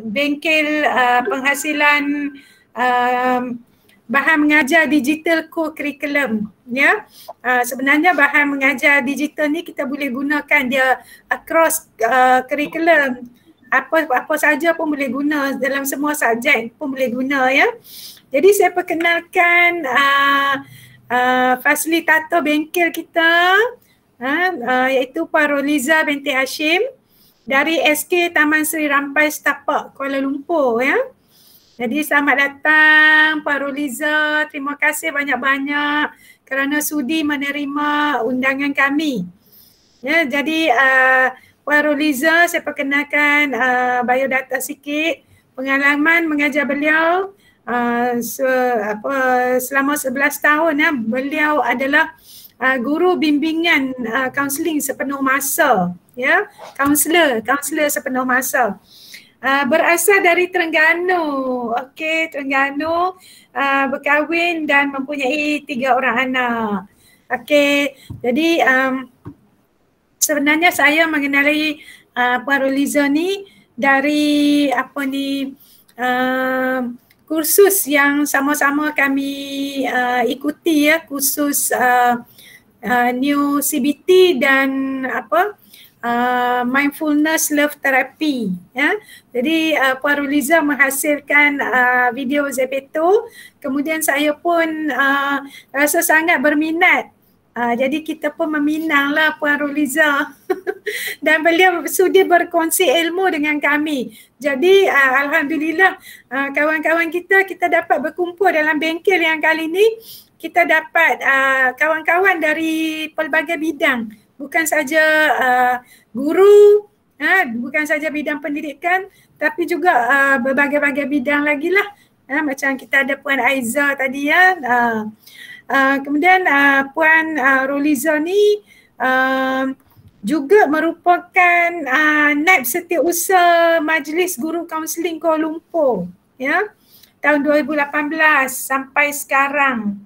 bengkel penghasilan bahan mengajar digital co-curriculum, ya. Sebenarnya bahan mengajar digital ni kita boleh gunakan dia across curriculum, apa saja pun boleh guna, dalam semua subjek pun boleh guna, ya. Jadi saya perkenalkan fasilitator bengkel kita, iaitu Puan Roliza binti Hashim dari SK Taman Seri Rampai Setapak, Kuala Lumpur, ya. Jadi selamat datang Puan Roliza, terima kasih banyak-banyak kerana sudi menerima undangan kami. Ya, jadi Puan Roliza, saya perkenalkan biodata sikit. Pengalaman mengajar beliau selama 11 tahun, ya. Beliau adalah guru bimbingan kaunseling sepenuh masa, ya, kaunselor sepenuh masa. Berasal dari Terengganu, okey, Terengganu, berkahwin dan mempunyai 3 orang anak. Okey, jadi sebenarnya saya mengenali Puan Roliza ni dari kursus yang sama-sama kami ikuti, ya, kursus New CBT dan mindfulness love therapy, ya. Jadi Puan Roliza menghasilkan video Zepeto, kemudian saya pun rasa sangat berminat. Jadi kita pun meminanglah Puan Roliza dan beliau sudi berkongsi ilmu dengan kami. Jadi alhamdulillah kawan-kawan kita dapat berkumpul dalam bengkel yang kali ini. Kita dapat kawan-kawan dari pelbagai bidang, bukan saja guru, bukan saja bidang pendidikan, tapi juga berbagai-bagai bidang lagi lah. Macam kita ada Puan Aiza tadi, ya. Kemudian Puan Roliza ni juga merupakan naib setiausaha Majlis Guru Kaunseling Kuala Lumpur, ya, tahun 2018 sampai sekarang.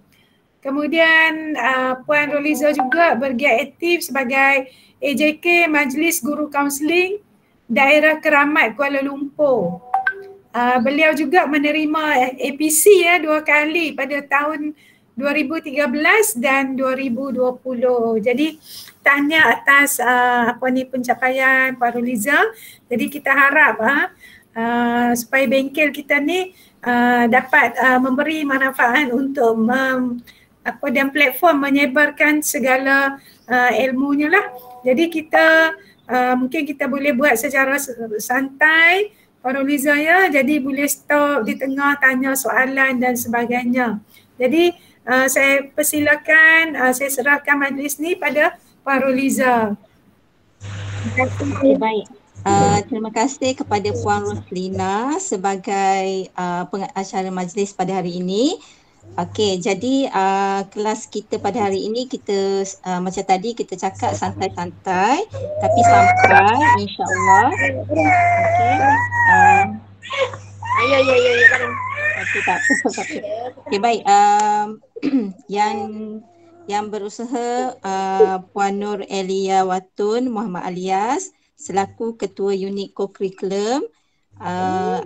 Kemudian Puan Roliza juga bergiat aktif sebagai AJK Majlis Guru Kaunseling Daerah Keramat Kuala Lumpur. Beliau juga menerima APC, ya, 2 kali pada tahun 2013 dan 2020. Jadi tahniah atas pencapaian Puan Roliza. Jadi kita harap supaya bengkel kita ni dapat memberi manfaat untuk dan platform menyebarkan segala ilmunya lah. Jadi kita mungkin kita boleh buat secara santai, Puan Roliza, ya. Jadi boleh stop di tengah tanya soalan dan sebagainya. Jadi saya persilakan, saya serahkan majlis ni pada Puan Roliza. Okay, baik. Terima kasih kepada Puan Roslina sebagai pengacara majlis pada hari ini. Okey, jadi kelas kita pada hari ini kita macam tadi kita cakap santai-santai tapi sampai, insya-Allah. Okey. Okey, tak apa. Okey, baik. Yang berusaha Puan Nur Elia Watun Muhammad Alias selaku Ketua Unit Co-Curriculum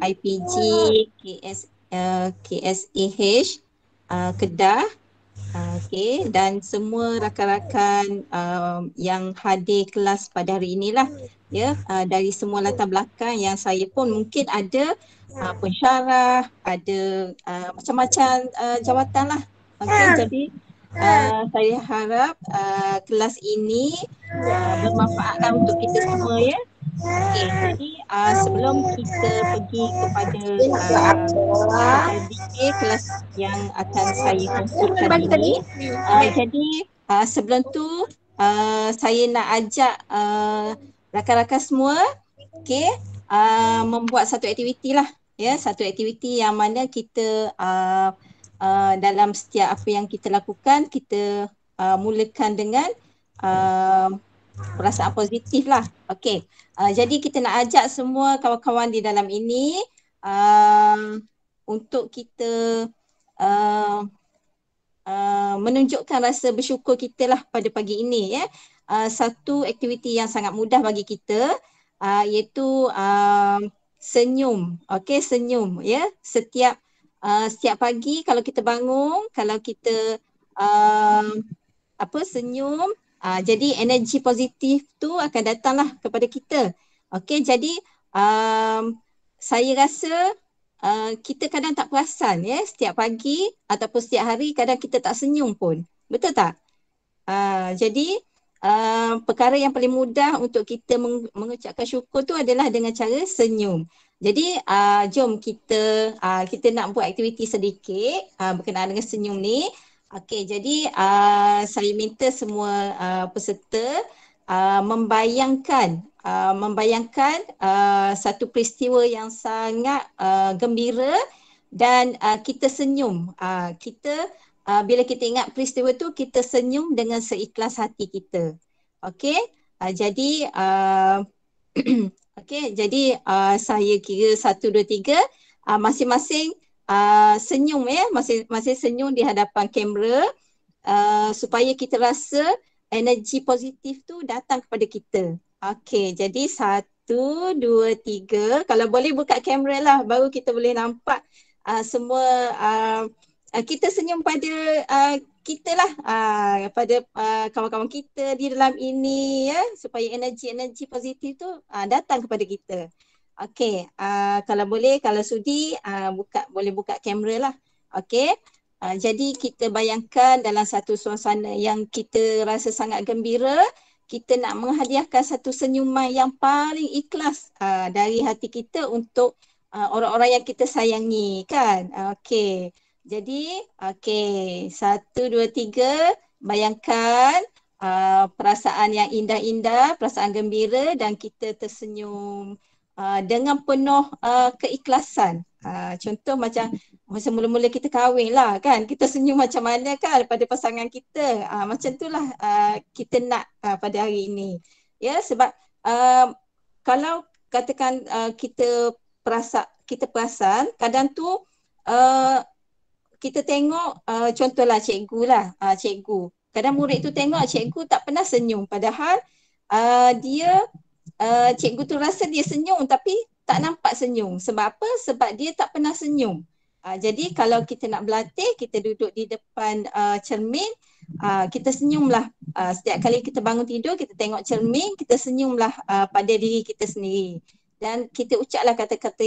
IPG KSAH Kedah, okey, dan semua rakan-rakan yang hadir kelas pada hari inilah, ya, dari semua latar belakang yang saya pun mungkin ada pensyarah, ada macam-macam jawatan lah. Okey, jadi saya harap kelas ini bermanfaatlah untuk kita semua, ya. Okey, jadi sebelum kita pergi kepada kelas yang akan saya kongsikan ini, jadi sebelum tu saya nak ajak rakan-rakan semua, okey, membuat satu aktiviti lah, ya, satu aktiviti yang mana kita dalam setiap apa yang kita lakukan kita mulakan dengan perasaan positif lah. Okey, jadi kita nak ajak semua kawan-kawan di dalam ini untuk kita menunjukkan rasa bersyukur kita lah pada pagi ini, ya. Satu aktiviti yang sangat mudah bagi kita iaitu senyum. Okey, senyum ya. Setiap pagi kalau kita bangun, kalau kita senyum, jadi energi positif tu akan datanglah kepada kita. Okey, jadi saya rasa kita kadang tak perasan ya, setiap pagi ataupun setiap hari kadang kita tak senyum pun. Betul tak? Jadi perkara yang paling mudah untuk kita mengucapkan syukur tu adalah dengan cara senyum. Jadi jom kita nak buat aktiviti sedikit berkenaan dengan senyum ni. Okey, jadi saya minta semua peserta membayangkan satu peristiwa yang sangat gembira dan kita senyum. Bila kita ingat peristiwa tu, kita senyum dengan seikhlas hati kita. Okey, jadi saya kira 1, 2, 3 masing-masing senyum ya, masing-masing senyum di hadapan kamera supaya kita rasa energi positif tu datang kepada kita. Okey, jadi 1, 2, 3. Kalau boleh buka kamera lah, baru kita boleh nampak semua kita senyum pada kita lah, pada kawan-kawan kita di dalam ini ya, supaya energi-energi positif tu datang kepada kita. Okey, kalau boleh, kalau sudi boleh buka kamera lah. Okey, jadi kita bayangkan dalam satu suasana yang kita rasa sangat gembira, kita nak menghadiahkan satu senyuman yang paling ikhlas dari hati kita untuk orang-orang yang kita sayangi kan. Okey. Jadi, 1, 2, 3, bayangkan perasaan yang indah-indah, perasaan gembira dan kita tersenyum dengan penuh keikhlasan. Contoh macam masa mula-mula kita kahwin lah kan, kita senyum macam mana kan pada pasangan kita. Macam itulah kita nak pada hari ini. Ya, sebab kalau katakan kita perasan, kadang tu kita tengok contohlah cikgu lah, cikgu. Kadang murid tu tengok cikgu tak pernah senyum padahal cikgu tu rasa dia senyum tapi tak nampak senyum. Sebab apa? Sebab dia tak pernah senyum. Jadi kalau kita nak berlatih, kita duduk di depan cermin, kita senyumlah. Setiap kali kita bangun tidur, kita tengok cermin, kita senyumlah pada diri kita sendiri. Dan kita ucaplah kata-kata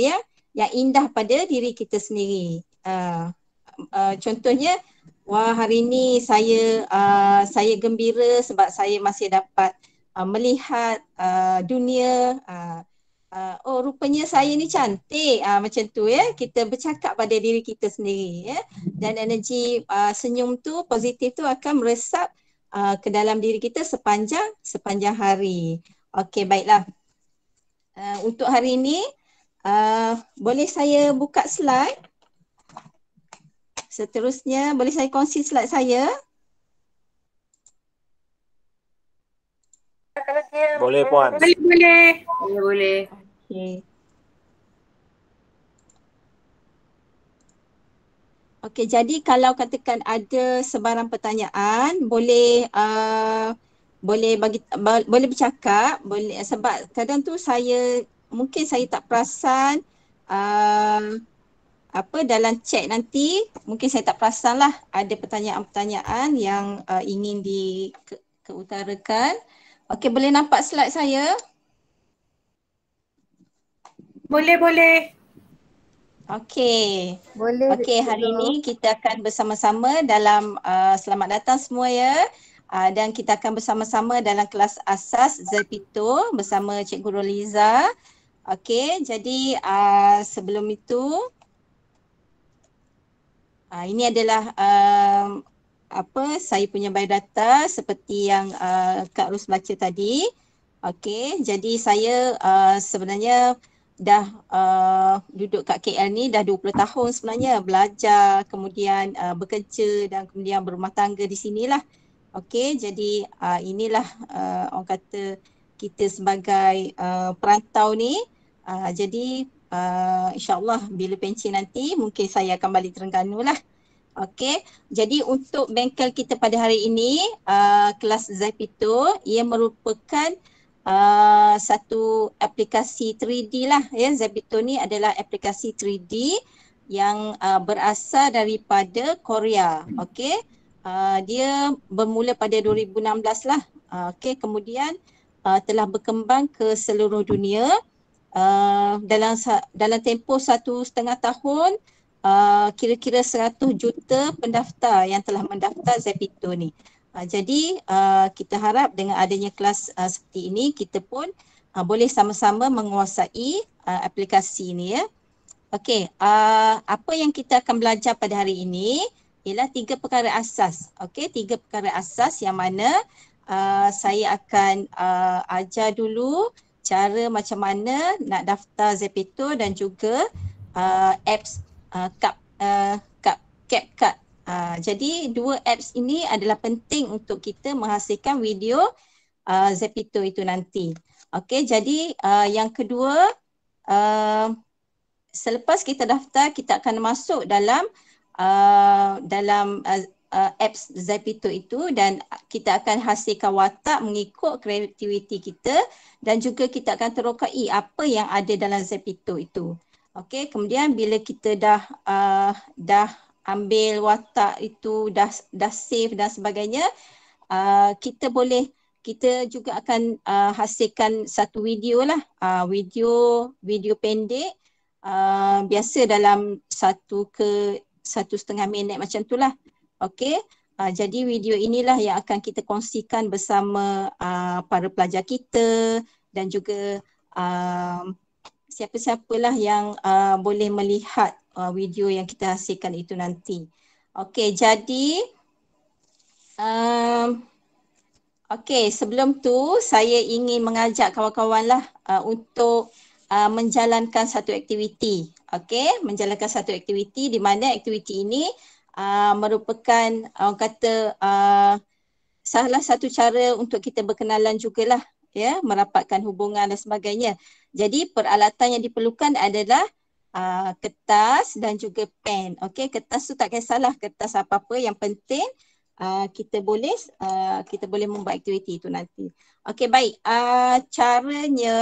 yang indah pada diri kita sendiri. Contohnya, wah hari ni saya gembira sebab saya masih dapat melihat dunia. Oh rupanya saya ni cantik, macam tu ya. Kita bercakap pada diri kita sendiri ya. Dan energi senyum tu, positif tu akan meresap ke dalam diri kita sepanjang hari. Okey, baiklah. Untuk hari ini boleh saya buka slide? Seterusnya, boleh saya kongsi slide saya? Boleh Puan. Boleh. Okey. Okey, jadi kalau katakan ada sebarang pertanyaan, boleh bercakap, boleh, sebab kadang tu mungkin saya tak perasan dalam chat nanti, mungkin saya tak perasan lah ada pertanyaan-pertanyaan yang ingin keutarakan. Okey, boleh nampak slide saya? Boleh. Okey. Boleh. Okey, hari ini kita akan bersama-sama dalam selamat datang semua ya. Dan kita akan bersama-sama dalam kelas asas Zapito bersama Cikgu Roliza. Okey, jadi sebelum itu ini adalah saya punya biodata seperti yang Kak Ros baca tadi. Okey, jadi saya sebenarnya dah duduk kat KL ni dah 20 tahun sebenarnya, belajar, kemudian bekerja dan kemudian berumah tangga di sinilah. Okey, jadi inilah orang kata kita sebagai perantau ni. Jadi insyaAllah bila pensi nanti mungkin saya akan balik Terengganu lah. Okey, jadi untuk bengkel kita pada hari ini kelas Zapito, ia merupakan satu aplikasi 3D lah ya. Zepeto ni adalah aplikasi 3D yang berasal daripada Korea. Okey. Dia bermula pada 2016 lah. Okey, kemudian telah berkembang ke seluruh dunia. Dalam tempoh 1.5 tahun, kira-kira 100 juta pendaftar yang telah mendaftar Zepeto ni. Jadi kita harap dengan adanya kelas seperti ini, kita pun boleh sama-sama menguasai aplikasi ini ya. Okey, apa yang kita akan belajar pada hari ini ialah 3 perkara asas. Okey, 3 perkara asas yang mana saya akan ajar dulu cara macam mana nak daftar Zepeto dan juga apps CapCut. Jadi 2 apps ini adalah penting untuk kita menghasilkan video Zepeto itu nanti. Okey, jadi yang kedua, selepas kita daftar, kita akan masuk dalam apps Zepeto itu dan kita akan hasilkan watak mengikut kreativiti kita dan juga kita akan terokai apa yang ada dalam Zepeto itu. Okey, kemudian bila kita dah ambil watak itu, dah save dan sebagainya, kita juga akan hasilkan satu video lah, video pendek, biasa dalam 1 ke 1.5 minit macam tu lah. Okey, jadi video inilah yang akan kita kongsikan bersama para pelajar kita dan juga siapa-siapalah yang boleh melihat video yang kita hasilkan itu nanti. Okey, jadi sebelum tu saya ingin mengajak kawan-kawan lah untuk menjalankan satu aktiviti. Okey, menjalankan satu aktiviti di mana aktiviti ini merupakan orang kata salah satu cara untuk kita berkenalan jugalah ya, merapatkan hubungan dan sebagainya. Jadi peralatan yang diperlukan adalah kertas dan juga pen. Okey, kertas tu tak kisahlah kertas apa-apa, yang penting kita boleh membuat aktiviti itu nanti. Okey, baik. Caranya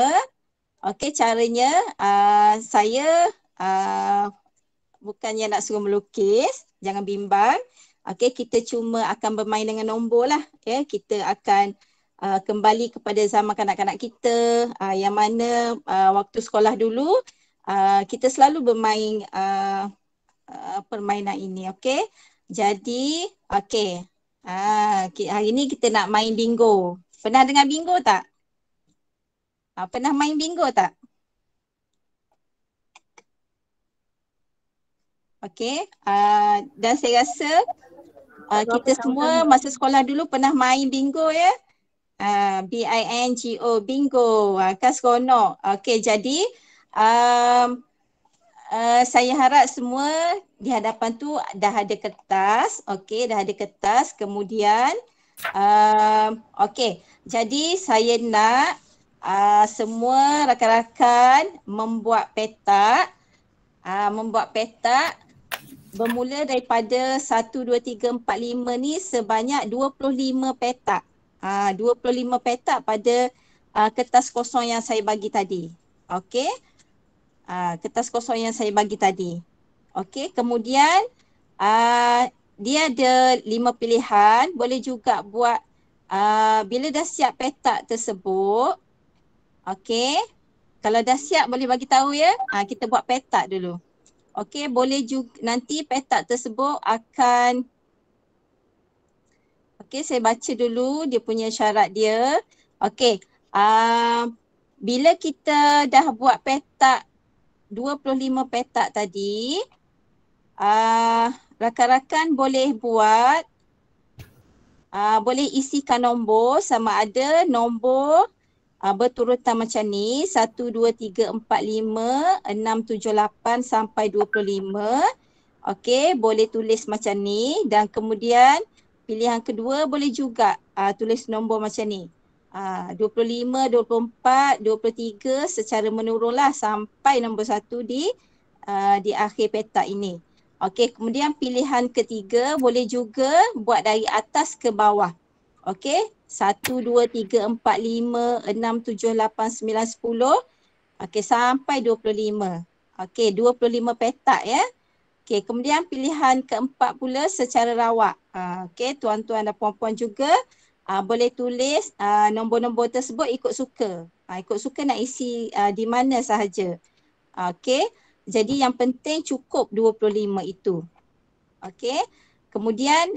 saya bukannya nak suruh melukis, jangan bimbang. Okey, kita cuma akan bermain dengan nombor lah ya. Kita akan kembali kepada zaman kanak-kanak kita yang mana waktu sekolah dulu kita selalu bermain permainan ini. Okey, jadi hari ni kita nak main bingo. Pernah dengar bingo tak? Pernah main bingo tak? Okey, dan saya rasa kita semua masa sekolah dulu pernah main bingo ya. BINGO, bingo, kan seronok. Okey, jadi saya harap semua di hadapan tu dah ada kertas. Okey, dah ada kertas. Kemudian okey, jadi saya nak semua rakan-rakan membuat petak. Bermula daripada 1, 2, 3, 4, 5 ni sebanyak 25 petak. 25 petak pada kertas kosong yang saya bagi tadi. Okey. Kertas kosong yang saya bagi tadi. Okey, kemudian dia ada 5 pilihan. Boleh juga buat bila dah siap petak tersebut. Okey. Kalau dah siap boleh bagi tahu ya. Kita buat petak dulu. Okey, boleh juga nanti petak tersebut akan saya baca dulu dia punya syarat dia. Okey, bila kita dah buat petak 25 petak tadi, rakan-rakan boleh buat boleh isikan nombor sama ada nombor berturutan macam ni 1, 2, 3, 4, 5, 6, 7, 8 sampai 25. Okey, boleh tulis macam ni dan kemudian pilihan kedua boleh juga tulis nombor macam ni. 25, 24, 23 secara menurunlah sampai nombor 1 di akhir petak ini. Okey, kemudian pilihan ketiga boleh juga buat dari atas ke bawah. Okey, 1, 2, 3, 4, 5, 6, 7, 8, 9, 10. Okey, sampai 25. Okey, 25 petak ya. Okey, kemudian pilihan keempat pula secara rawak. Okey, tuan-tuan dan puan-puan juga boleh tulis nombor-nombor tersebut ikut suka. Ikut suka nak isi di mana sahaja. Okey, jadi yang penting cukup 25 itu. Okey, kemudian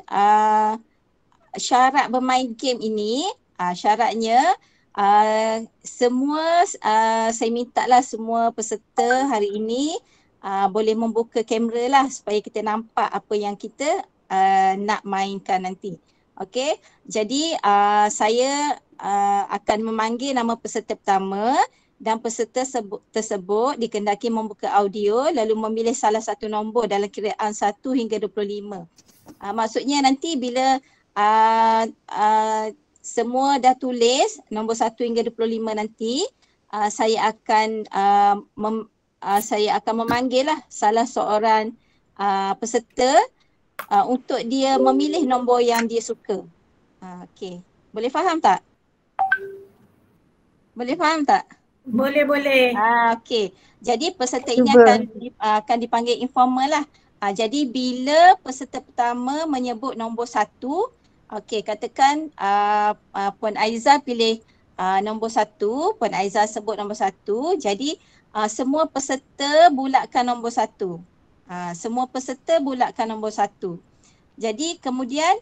syarat bermain game ini, syaratnya semua saya mintalah semua peserta hari ini boleh membuka kamera lah supaya kita nampak apa yang kita nak mainkan nanti. Okey, jadi saya akan memanggil nama peserta pertama dan peserta tersebut dikehendaki membuka audio lalu memilih salah satu nombor dalam kiraan 1 hingga 25. Maksudnya nanti bila semua dah tulis nombor 1 hingga 25 nanti, saya akan memanggil lah salah seorang peserta untuk dia memilih nombor yang dia suka. Okey, boleh faham tak? Boleh faham tak? Boleh. Okey. Jadi peserta ini akan dipanggil informer lah. Jadi bila peserta pertama menyebut nombor 1, okey, katakan Puan Aiza pilih nombor 1, Puan Aiza sebut nombor 1. Jadi semua peserta bulatkan nombor 1. Semua peserta bulatkan nombor 1. Jadi kemudian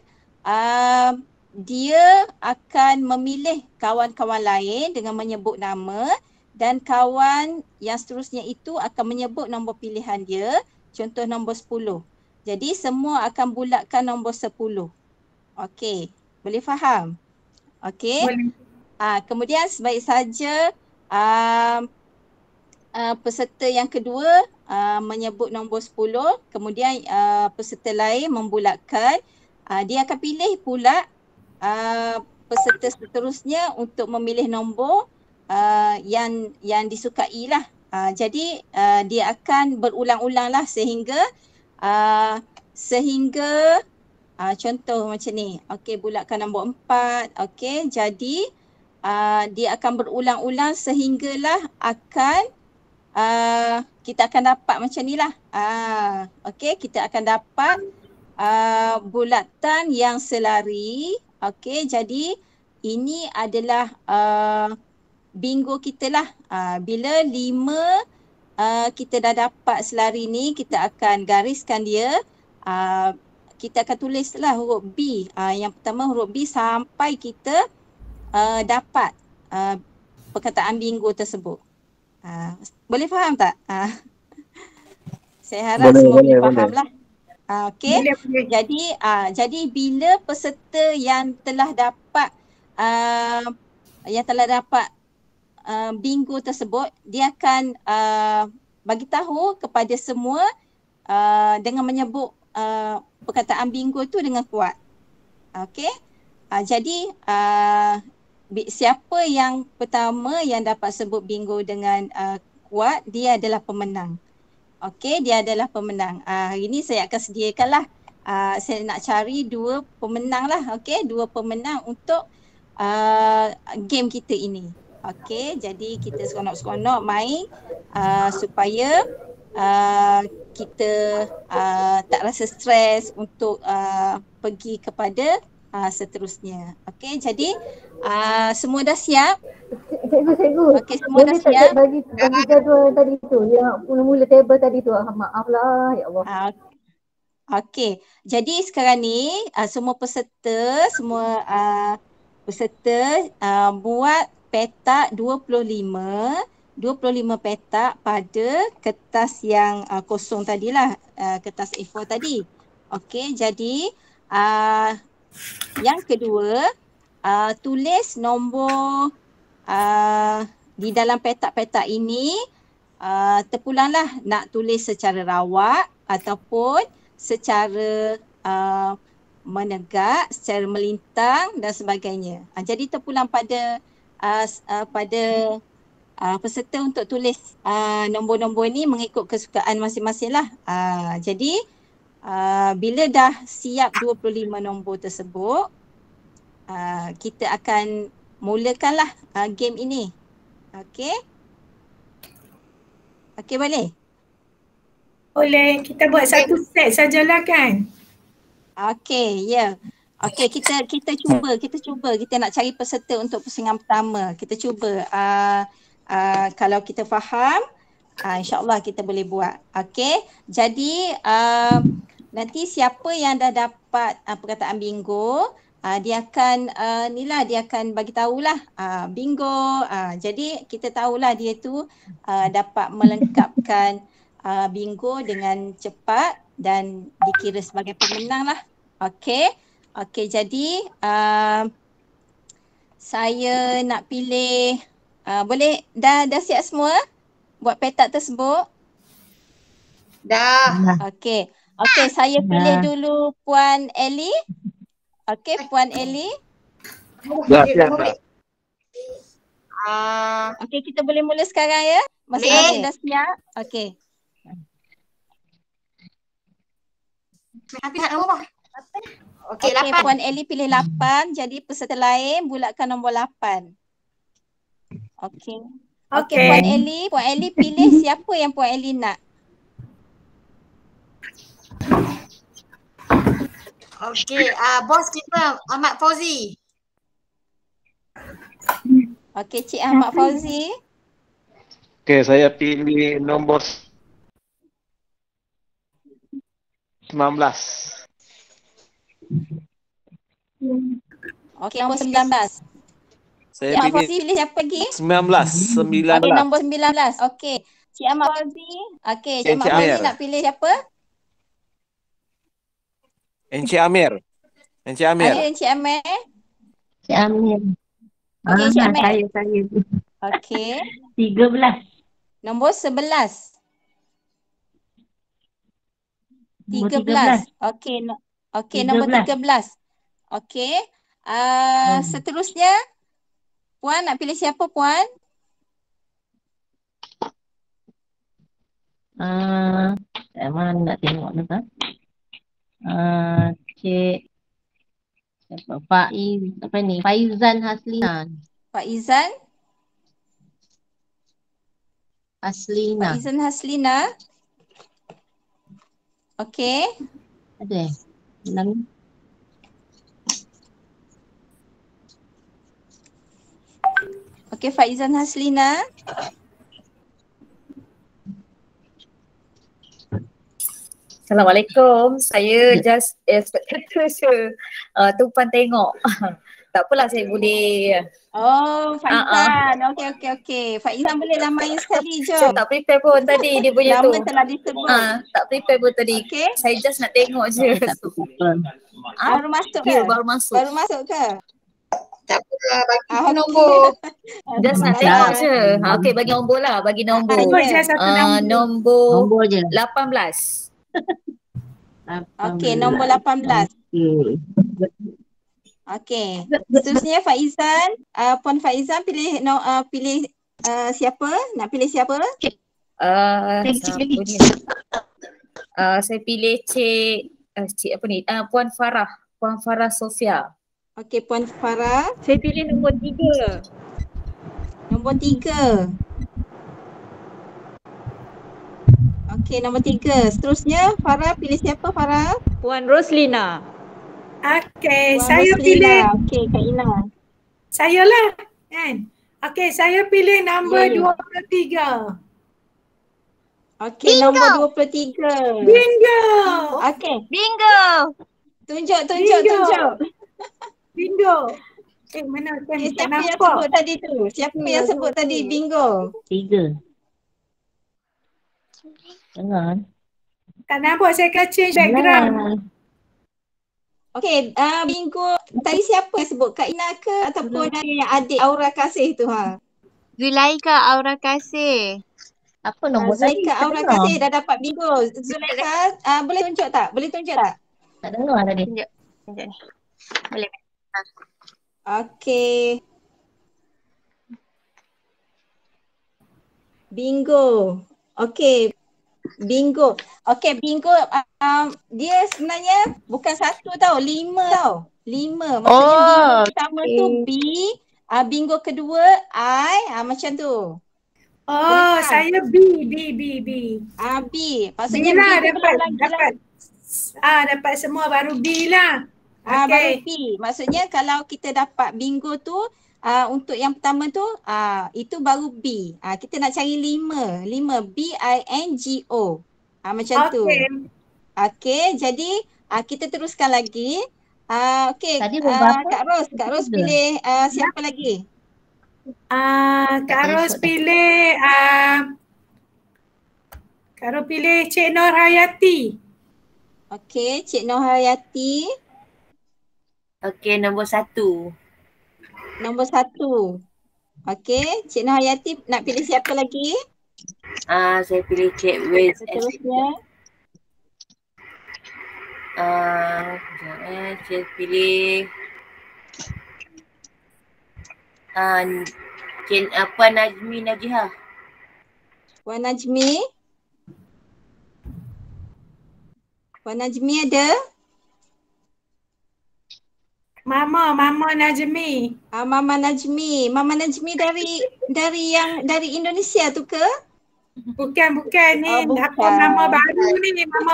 dia akan memilih kawan-kawan lain dengan menyebut nama dan kawan yang seterusnya itu akan menyebut nombor pilihan dia, contoh nombor 10. Jadi semua akan bulatkan nombor 10. Okey, boleh faham? Okey. Kemudian sebaik saja peserta yang kedua menyebut nombor 10, kemudian peserta lain membulatkan, dia akan pilih pula peserta seterusnya untuk memilih nombor yang disukai lah. Jadi dia akan berulang-ulang lah sehingga contoh macam ni. Okey, bulatkan nombor 4. Okey, jadi dia akan berulang-ulang sehinggalah kita akan dapat macam ni lah. Okey, kita akan dapat bulatan yang selari. Okey, jadi ini adalah bingo kita lah. Bila 5 kita dah dapat selari ni, kita akan gariskan dia. Kita akan tulislah huruf B. Yang pertama huruf B sampai kita dapat perkataan bingo tersebut. Boleh faham tak? Saya harap semua boleh faham lah. Okey. Jadi bila peserta yang telah dapat bingo tersebut, dia akan bagi tahu kepada semua dengan menyebut perkataan bingo tu dengan kuat. Okey. Jadi siapa yang pertama yang dapat sebut bingo dengan kuat, dia adalah pemenang. Okey, dia adalah pemenang. Hari ni saya akan sediakanlah, saya nak cari 2 pemenang lah. Okey, 2 pemenang untuk game kita ini. Okey, jadi kita seronok-seronok main supaya kita tak rasa stres untuk pergi kepada seterusnya. Okey, jadi semua dah siap? Cikgu. Okey, semua dah siap? Bagi jadual tadi tu, yang mula-mula table tadi tu. Maaf lah, ya Allah. Okey, jadi sekarang ni semua peserta buat petak 25 petak pada kertas yang kosong tadilah, kertas A4 tadi. Okey, jadi yang kedua, tulis nombor di dalam petak-petak ini. Terpulanglah nak tulis secara rawak ataupun secara menegak, secara melintang dan sebagainya. Jadi terpulang pada peserta untuk tulis nombor-nombor ni mengikut kesukaan masing-masing lah. Jadi bila dah siap 25 nombor tersebut, kita akan mulakanlah game ini. Okey. Okey, boleh? Boleh, kita buat satu set sajalah kan? Okey, ya. Okey, kita cuba, kita nak cari peserta untuk pusingan pertama. Kita cuba. Kalau kita faham, insya-Allah kita boleh buat. Okey. Jadi nanti siapa yang dah dapat perkataan bingo, dia akan dia akan bagi tahulah bingo. Jadi kita tahulah dia tu dapat melengkapkan bingo dengan cepat dan dikira sebagai pemenang lah. Okey. Okey, jadi saya nak pilih, boleh dah siap semua buat petak tersebut? Dah. Okey. Okey, saya pilih dulu Puan Ellie. Okey, Puan Ellie. Dah siap dah. Okey, kita boleh mula sekarang ya? Masing-masing dah siap? Okey. Habis nak nombor. Okey, Okey, 8. Puan Ellie pilih 8. Jadi peserta lain bulatkan nombor 8. Okey. Okey, Puan Ellie pilih siapa yang Puan Ellie nak. Okey, bos kita Ahmad Fauzi. Okey, Cik Ahmad Fauzi. Okey, saya pilih nombor 19. Okey, nombor 19. Saya Cik Ahmad pilih Fauzi pilih siapa lagi? 19. Okey, nombor 19. Okey. Cik Ahmad Fauzi. Okey, Cik Ahmad Fauzi nak pilih siapa? Encik Amir. Encik Amir. Ada Encik Amir. Cik Amir. Okey, Cik Amir. Saya. Okey. 13. Nombor 11. Nombor 13. Okey, okey, nombor 13. Okey. Seterusnya Puan nak pilih siapa, Puan? Mana nak tengok ni kan? Cik siapa? Faizan Haslina. Faizan Haslina. Okey. Ada nama? Okey, Faizan Haslina. Assalamualaikum. Saya just spectator je. Tumpan tengok. Tak apalah saya boleh. Oh, Faizan. Okey. Faizan bolehlah main sekali, jom. Saya tak prepare pun tadi dia punya tu. Nama telah disebut. Tak prepare pun tadi. Okey. Saya just nak tengok je. Baru masuk ke? Ya, baru masuk. Baru masuk ke? Tak apalah, bagi nombor. Just nak tengok je. Okey, bagi nombor lah. Bagi nombor. Nombor je. 18. Okey, nombor 18. Okey. Seterusnya Faizan, Puan Faizan pilih siapa? Nak pilih siapa? Saya pilih Cik apa ni? Puan Farah. Puan Farah Sofia. Okey, Puan Farah. Saya pilih nombor 3. Nombor 3. Okey, nombor 3. Seterusnya Farah pilih siapa, Farah? Puan Roslina. Okey, Puan saya Roslina. pilih. Okey, Kak Ina. Saya lah kan. Okey, saya pilih nombor 23. Okey, nombor 23. Bingo. Okey. Bingo. Tunjuk. Bingo. Mana kan Okay, tak siapa yang nampak. sebut tadi tu? Siapa yang sebut tadi? Bingo. 3. Jangan. Tak nampak, saya akan change background. Okey, bingo. Tadi siapa yang sebut? Kak Ina ke ataupun ada yang adik Aura Kasih tu ha? Zulaika Aura Kasih. Apa nombor tadi? Zulaika Aura Kasih dah dapat bingo. Zulaika, boleh tunjuk tak? Tak dengar tadi. Tunjuk ni. Boleh. Okey. Bingo. Okey. Bingo. Okey, bingo dia sebenarnya bukan satu tau, 5 tau. 5. Maksudnya bingo pertama tu B, bingo kedua I, macam tu. Oh, saya B. B. B Maksudnya B lah tu belum lagi lah. dapat semua baru B lah. Baru B. Maksudnya kalau kita dapat bingo tu untuk yang pertama tu itu baru B. Kita nak cari 5. 5 BINGO. Macam tu. Okey, jadi kita teruskan lagi. Okey, Tadi berapa? Kak Ros pilih siapa lagi? Kak Ros pilih Cik Nur Hayati. Okey, Cik Nur Hayati. Okey, nombor 1. Nombor 1. Okey, Cik Nur Hayati nak pilih siapa lagi? Saya pilih Cik Wes. Seterusnya. Saya pilih Puan Najmi Najihah. Puan Najmi. Puan Najmi ada? Mama Najmi. Mama Najmi. Mama Najmi dari Indonesia tu ke? Bukan ni bukan. mama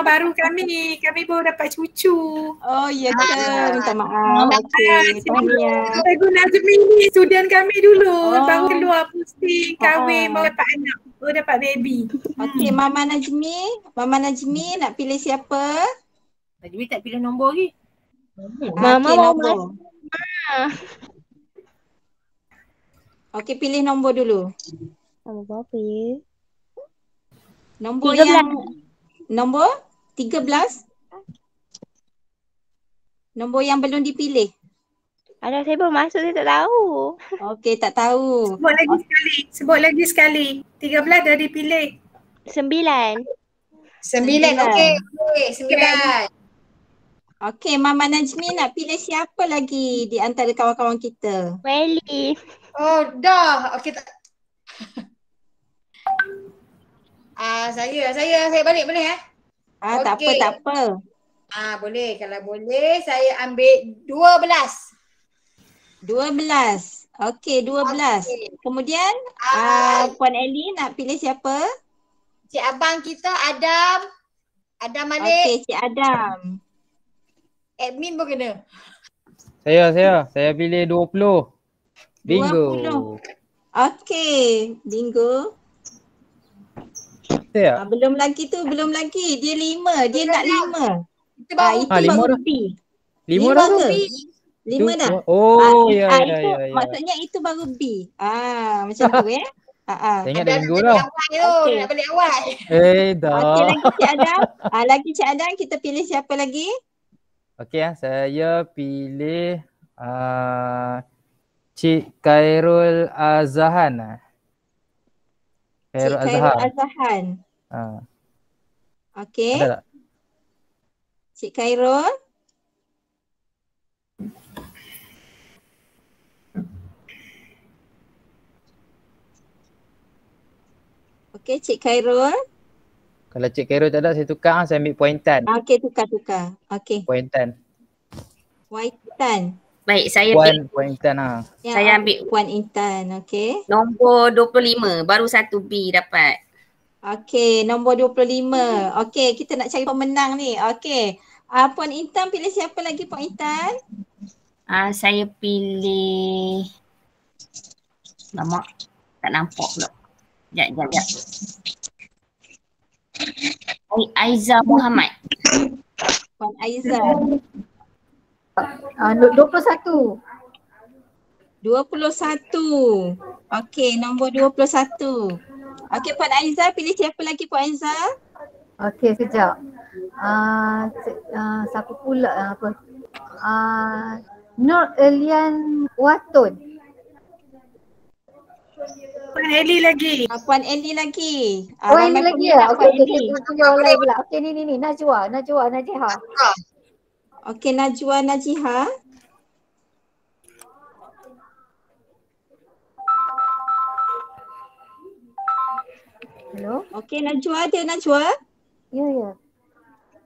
baru kami baru dapat cucu. Oh ya ke, minta maaf. Okey, tahniah. Cikgu Najmi ni student kami dulu, baru keluar posting kahwin, baru dapat anak, baru dapat baby. Okey, Mama Najmi nak pilih siapa? Najmi tak pilih nombor lagi. Mama nombor. Okey, pilih nombor dulu. Nombor berapa ya? Nombor 13. yang nombor 13. Nombor yang belum dipilih. Ada saya baru masuk, saya tak tahu. Okey, tak tahu. Sebut lagi sekali. 13 dah dipilih. 9. 9. Okey, 9. Okey, Mama Najmi nak pilih siapa lagi di antara kawan-kawan kita? Welly. Oh, dah. Okey tak. Saya balik boleh Tak apa. Boleh. Kalau boleh saya ambil 12. 12. Okey, 12. Kemudian Puan Ellie nak pilih siapa? Cik abang kita Adam Malik. Okey, Cik Adam. Admin pun kena. Saya pilih 20. Bingo. 20. Okey, bingo. Belum lagi. Dia 5. Dia nak 5. Itu baru B. 5 dah ke? 5 dah. Oh, ya. Maksudnya itu baru B. Macam tu Saya ingat dah bingo dah. Nak balik awal. Dah. Okey, lagi Cik Adam. Cik Adam, kita pilih siapa lagi? Okey, saya pilih Cik Khairul Azhan. Cik Khairul Azhan. Okey. Ada tak? Cik Khairul. Okey, Cik Khairul. Kalau Cik Khairul tak ada, saya tukar. Saya ambil Puan Intan. Okey, tukar. Okey. Puan Intan. Baik, saya Puan Intan saya ambil Puan Intan, okey. nombor 25. Baru 1 B dapat. Okey, nombor 25. Okey, kita nak cari pemenang ni. Okey. Puan Intan pilih siapa lagi Puan Intan? Saya pilih nama tak nampak pula. Sekejap. Aiza Muhammad. Puan Aiza. 21. 21. Okey, nombor 21. Okey, Puan Aiza pilih siapa lagi Puan Aiza? Okey, sekejap. Siapa pula apa? Nur Elian Watun. Puan Ellie lagi. Puan Ellie lagi. Ini lagi ya? Okey, tunggu lagi pula. Okey, ni Najwa Najihah. Okey, Najwa Najihah. Hello? Okey, Najwa ada Najwa? Ya, ya.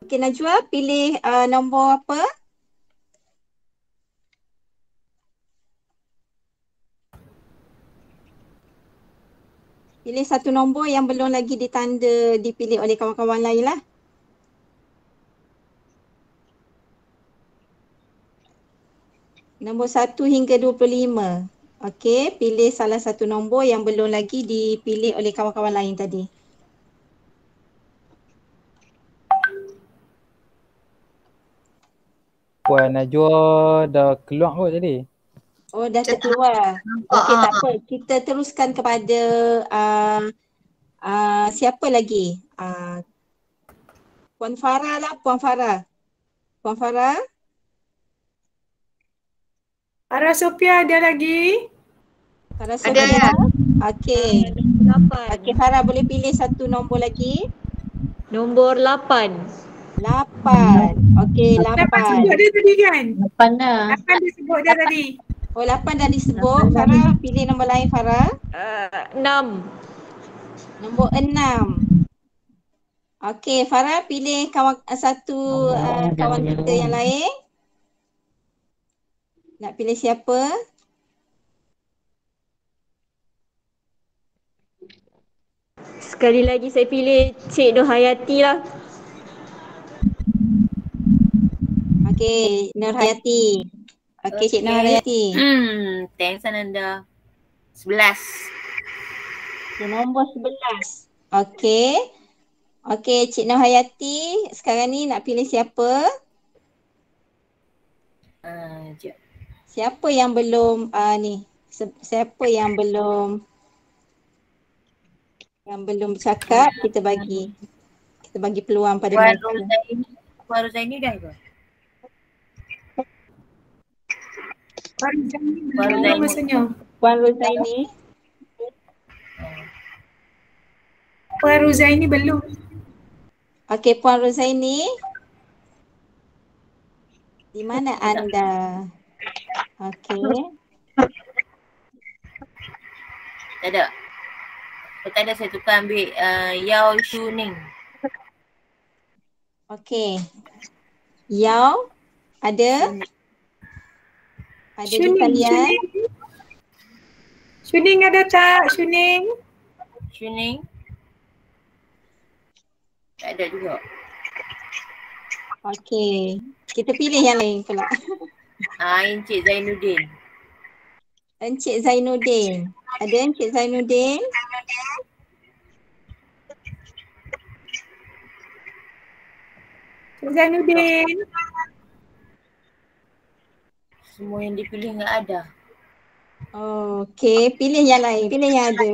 Okey, Najwa pilih nombor apa? Pilih satu nombor yang belum lagi ditanda dipilih oleh kawan-kawan lain lah. Nombor 1 hingga 25. Okey, pilih salah satu nombor yang belum lagi dipilih oleh kawan-kawan lain tadi. Puan Najwa dah keluar kot tadi. Oh, dah terkeluar. Okey, tak apa. Kita teruskan kepada siapa lagi? Puan Farah lah, Puan Farah. Puan Farah? Farah Sophia ada lagi? Farah Sophia? Okey. Okey, Farah boleh pilih satu nombor lagi? Nombor 8. 8. Okey, 8. 8 sebut dia tadi kan? 8 dah. 8 dia sebut dia tadi. Oh, 8 dah disebut. Farah pilih nombor lain, Farah. 6. Nombor 6. Okey, Farah pilih kawan kawan kita yang lain. Nak pilih siapa? Sekali lagi saya pilih Cik Nur Hayati lah. Okey, Nur Hayati. Okey, Cik Nur Hayati. Thanks Ananda. 11. Okay, nombor 11. Okey. Okey, Cik Nur Hayati. Sekarang ni nak pilih siapa? Sekejap. Siapa yang belum siapa yang belum bercakap, kita bagi peluang pada mereka. Puan Rozaini dah ke? Puan Rozaini maksudnya. Puan Rozaini. Puan Rozaini belum. Okey, Puan Rozaini. Di mana anda? Okey. Tak ada. Tak ada, saya tukar ambil Yao Shuning. Okey. Yao ada? Ada di kalian? Shuning ada tak? Shuning? Shuning? Tak ada juga. Okey. Kita pilih yang lain pula. Encik Zainuddin. Encik Zainuddin. Ada Encik Zainuddin? Encik Zainuddin. Semua yang dipilih enggak ada. Okey, pilih yang lain. Pilih yang ada.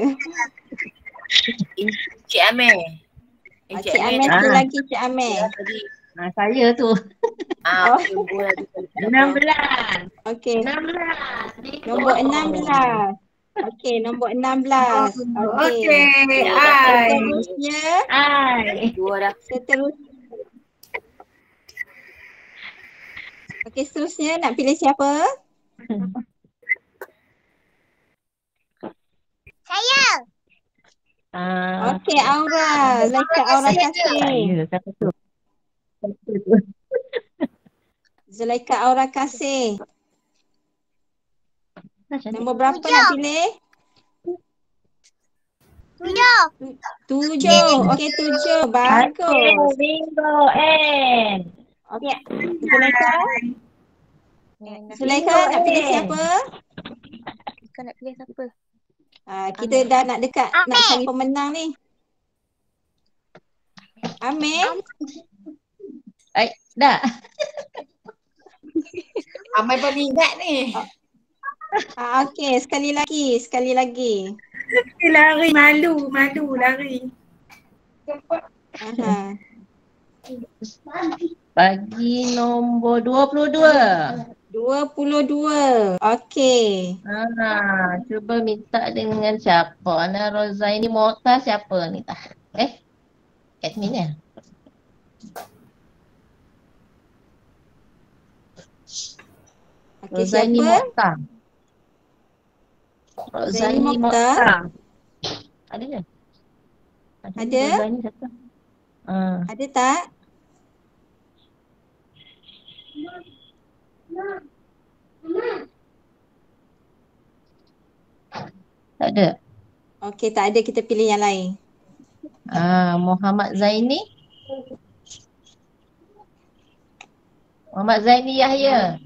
Encik Amir. Encik Amir tu lagi, Encik Amir. Saya tu. 16. Okey. 16. Nombor 16. Okey, nombor 16. Okey. Seterusnya. Dua dah. Okey, seterusnya nak pilih siapa? Saya. Okey, Aura. Zulaikha Aura Kasih. Zulaikha Aura Kasih. Nombor berapa nak pilih? 7. Okey, 7. Bagus. Bingo and. Okey. Zulaikha. Zulaikha nak pilih siapa? Kau nak pilih siapa? Kita dah nak dekat nak cari pemenang ni. Amir. Dah. Amai pun ingat ni. Okey, sekali lagi. Lari, malu lari. Bagi nombor 22. 22. Okey. Cuba minta dengan siapa? Ana Rozaini Mota siapa ni tah? Admin ya? Okey, Rozaini siapa? Mota. Rozaini Mota. Ada ke? Ada? Rozai ni siapa? Ada tak? Tak ada. Okey, tak ada, kita pilih yang lain. Muhammad Zaini. Muhammad Zaini Yahya.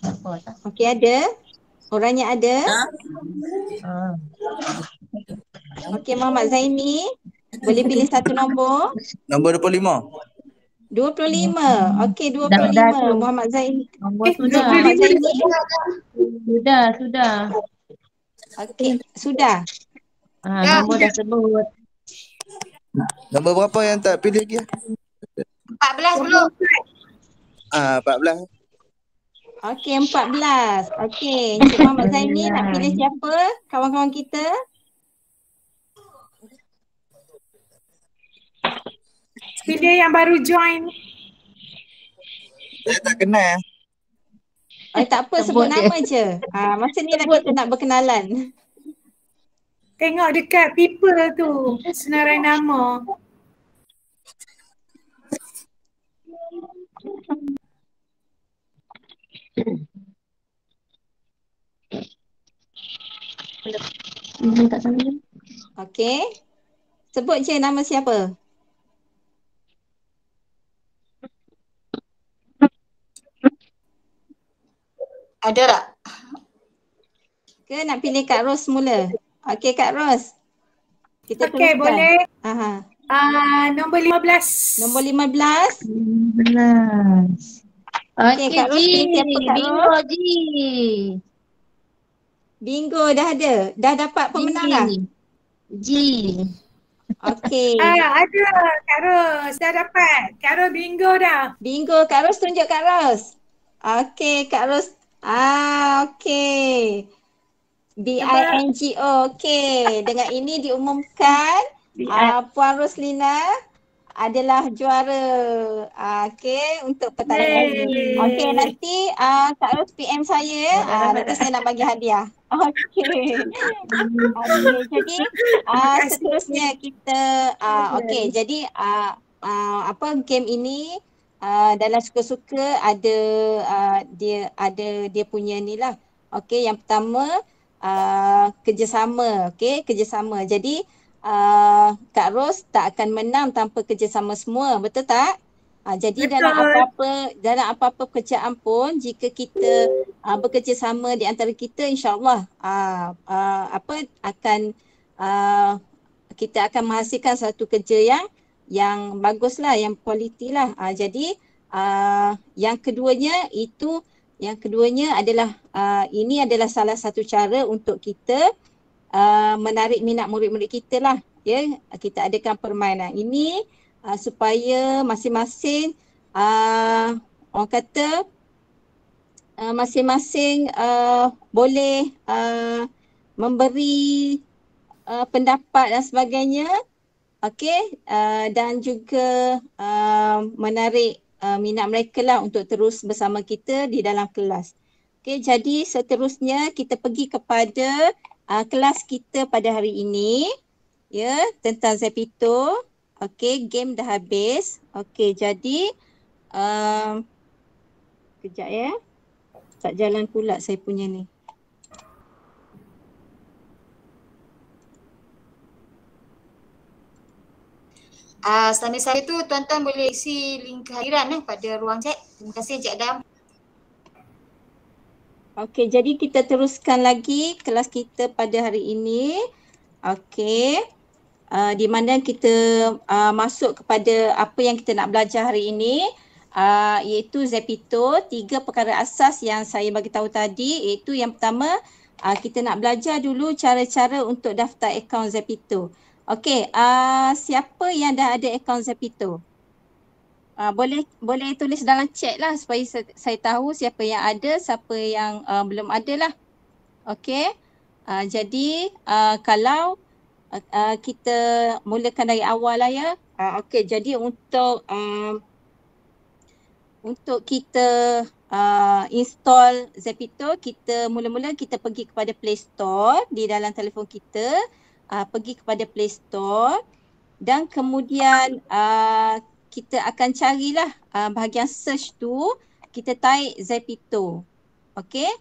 Apa tak? Okey, ada. Orangnya ada. Okey, Muhammad Zaini. Boleh pilih satu nombor. Nombor 25. 25. Okey, Dah 25. tu. Muhammad Zaini. Nombor sudah. Muhammad Zaini. Sudah. Okey, sudah. Nombor dah sebut. Nombor berapa yang tak pilih lagi? 14 belum. 14. Okey, 14. Okey, Encik Muhammad Zaini nak pilih siapa? Kawan-kawan kita? Pilih yang baru join. Saya tak kenal. Tak apa, sebut nama je. Masa ni lah kita nak berkenalan. Tengok dekat people tu, senarai nama. Okey. Sebut je nama siapa? Ada tak? Ke nak pilih Kak Ros mula? Okey, Kak Ros. Kita Okey, teruskan. boleh. Nombor 15. Nombor 15. 15. Okey, Kak Ros pilih siapa, Kak Ros? Bingo dah ada. Dah dapat pemenang dah? Okey. Ada Kak Ros, dah dapat. Kak Ros bingo dah. Bingo, Kak Ros tunjuk Kak Ros. Okey, Kak Ros. Okey. BINGO. Okey. Dengan ini diumumkan Puan Roslina adalah juara. Okey, untuk pertandingan ini. Okey, nanti Kak Ros PM saya. Nanti saya nak bagi hadiah. Okey. Jadi seterusnya kita okey, jadi game ini dalam suka-suka ada dia punya ni lah. Okey, yang pertama kerjasama. Okey, kerjasama. Jadi Kak Ros tak akan menang tanpa kerjasama semua, betul tak? Jadi dalam apa-apa pekerjaan pun, jika kita bekerjasama di antara kita, insya-Allah kita akan menghasilkan satu kerja yang baguslah, yang kualiti lah. Jadi yang keduanya adalah ini adalah salah satu cara untuk kita menarik minat murid-murid kita lah. Ya, kita adakan permainan ini supaya masing-masing orang kata masing-masing boleh memberi pendapat dan sebagainya. Okey, dan juga menarik minat mereka lah untuk terus bersama kita di dalam kelas. Okey, jadi seterusnya kita pergi kepada kelas kita pada hari ini, ya, tentang Zepeto. Okey, game dah habis. Okey, jadi kejap ya. Tak jalan pula saya punya ni. Sambil saya tu tuan-tuan boleh isi link kehadiran pada ruang chat. Terima kasih Encik Adam. Okey, jadi kita teruskan lagi kelas kita pada hari ini. Okey. Di mana kita masuk kepada apa yang kita nak belajar hari ini, iaitu Zepeto. 3 perkara asas yang saya bagi tahu tadi, iaitu yang pertama kita nak belajar dulu cara-cara untuk daftar akaun Zepeto. Okey, siapa yang dah ada akaun Zepeto? Boleh tulis dalam chat lah supaya saya tahu siapa yang ada, siapa yang belum ada lah. Okey, jadi kalau kita mulakan dari awal lah ya. Okey, jadi untuk kita install Zepeto, kita mula-mula kita pergi kepada Play Store di dalam telefon kita. pergi kepada Play Store dan kemudian kita akan carilah bahagian search tu, kita type Zeppito. Okey.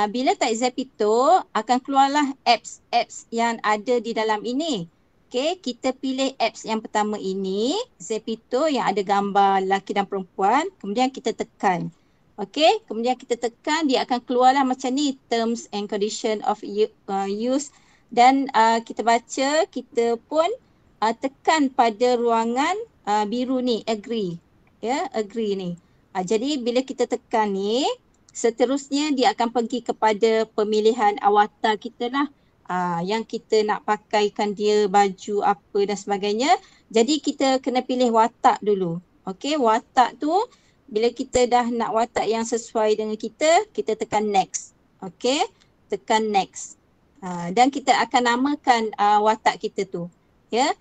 Bila type Zeppito akan keluarlah apps yang ada di dalam ini. Okey, kita pilih apps yang pertama ini, Zeppito yang ada gambar lelaki dan perempuan, kemudian kita tekan. Okey, kemudian kita tekan, dia akan keluarlah macam ni, terms and condition of use, dan kita baca, kita pun tekan pada ruangan biru ni, agree. Ya, agree ni. Jadi bila kita tekan ni, seterusnya dia akan pergi kepada pemilihan avatar kita lah. Yang kita nak pakaikan dia baju apa dan sebagainya. Jadi kita kena pilih watak dulu. Okey, watak tu bila kita dah nak watak yang sesuai dengan kita tekan next. Okey, tekan next. Dan kita akan namakan watak kita tu. Ya.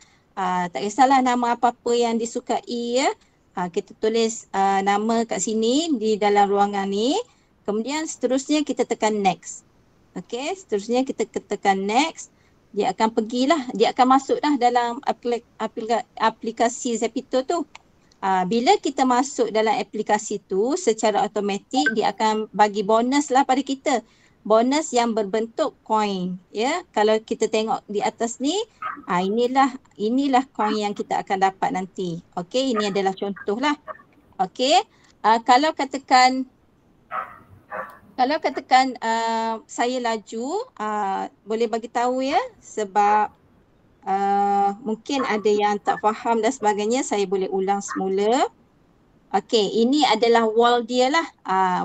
Tak kisahlah nama apa-apa yang disukai ya. Kita tulis nama kat sini di dalam ruangan ni. Kemudian seterusnya kita tekan next. Okey, seterusnya kita tekan next. Dia akan pergilah, dia akan masuk dah dalam aplikasi Zeppito tu. Bila kita masuk dalam aplikasi tu, secara automatik dia akan bagi bonus lah pada kita. Bonus yang berbentuk koin. Ya, kalau kita tengok di atas ni, inilah koin yang kita akan dapat nanti. Okey, ini adalah contoh lah. Okey, kalau katakan saya laju, boleh bagi tahu ya, sebab mungkin ada yang tak faham dan sebagainya, saya boleh ulang semula. Okey, ini adalah wall dia lah.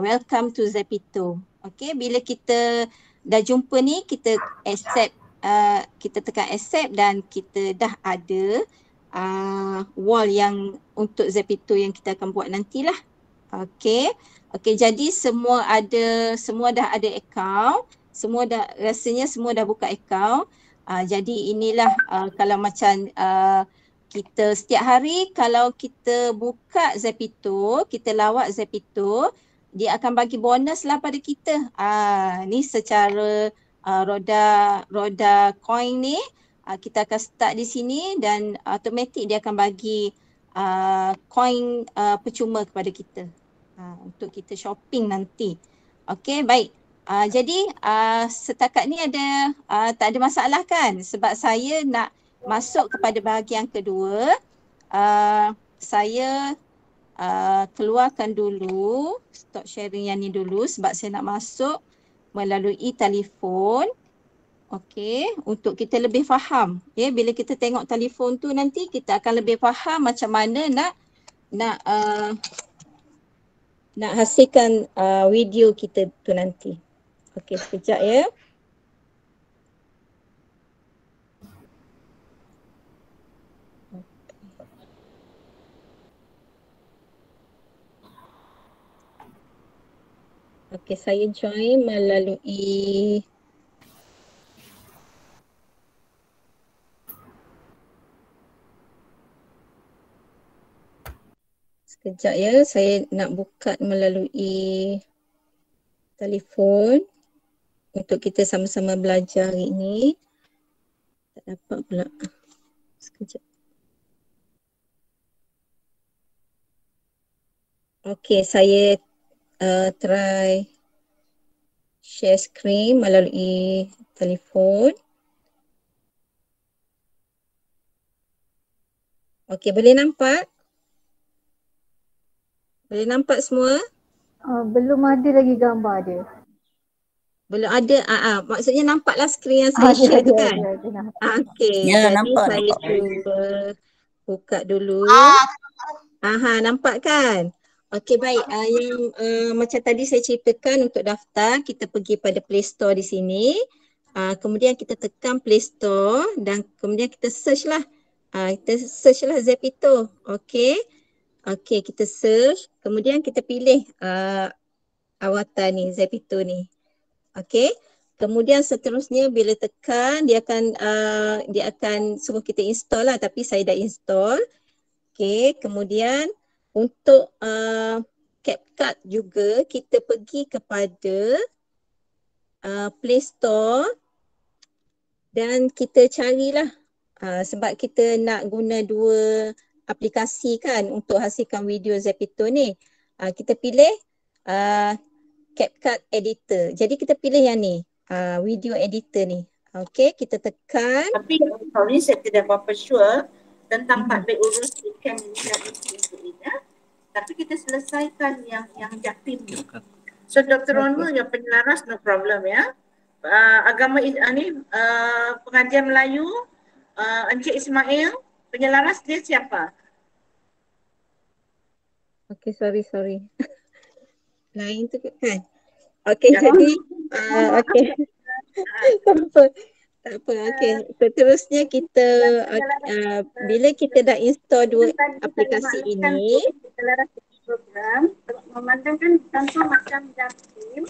Welcome to Zeppito. Okey, bila kita dah jumpa ni, kita accept, kita tekan accept dan kita dah ada wall yang untuk Zeppito yang kita akan buat nantilah. Okey. Okey, jadi semua dah ada account, rasanya semua dah buka account. Jadi inilah kalau macam kita setiap hari kalau kita buka Zeppito, kita lawak Zeppito, dia akan bagi bonus lah pada kita. Ni secara roda coin ni, kita akan start di sini dan automatik dia akan bagi coin percuma kepada kita. Untuk kita shopping nanti. Okey, baik. Jadi setakat ni tak ada masalah kan? Sebab saya nak masuk kepada bahagian kedua. Saya keluarkan dulu stop sharing yang ni dulu sebab saya nak masuk melalui telefon. Okey, untuk kita lebih faham. Ya, bila kita tengok telefon tu nanti kita akan lebih faham macam mana nak hasilkan video kita tu nanti. Okey, sekejap ya. Okey, saya join melalui sekejap ya, saya nak buka melalui telefon untuk kita sama-sama belajar hari ini. Tak dapat pula. Sekejap. Okey, saya try share screen melalui telefon. Okey, boleh nampak? Boleh nampak semua? Belum ada lagi gambar dia. Belum ada. Maksudnya nampaklah skrin yang saya share tu kan? Okey. Ya, Jadi nampak. saya cuba buka dulu. Nampak kan? Okey, baik. Yang macam tadi saya ceritakan untuk daftar, kita pergi pada Play Store di sini. Kemudian kita tekan Play Store dan kemudian kita search lah. Kita search lah Zeppito. Okey. Okey, kita search. Kemudian kita pilih avatar ni, Zeppito ni. Okey. Kemudian seterusnya bila tekan dia akan suruh kita install lah, tapi saya dah install. Okey, kemudian untuk CapCut juga kita pergi kepada Play Store dan kita carilah sebab kita nak guna dua aplikasi kan untuk hasilkan video Zepeto ni. Kita pilih CapCut Editor. Jadi kita pilih yang ni, video editor ni. Okey, kita tekan. Tapi sorry, saya tidak berapa sure tentang takbir urus ikan minat untuk ini. Tapi kita selesaikan yang Jaktim ni. So Dr. Ronma yang penyelaras no problem ya. Agama pengajian Melayu, Encik Ismail, penyelaras dia siapa? Okey, sorry. Lain tu kan. Okey, jadi okey. Tak apa. Okey. Seterusnya kita bila kita dah install dua aplikasi ini, program memandangkan contoh macam Jaktim.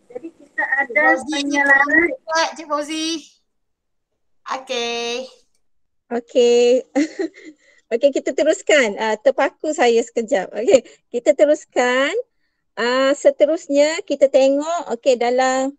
Jadi kita ada penyelaras. Cik Fauzi. Okey. Okey, kita teruskan. Terpaku saya sekejap. Okey, kita teruskan. Seterusnya kita tengok dalam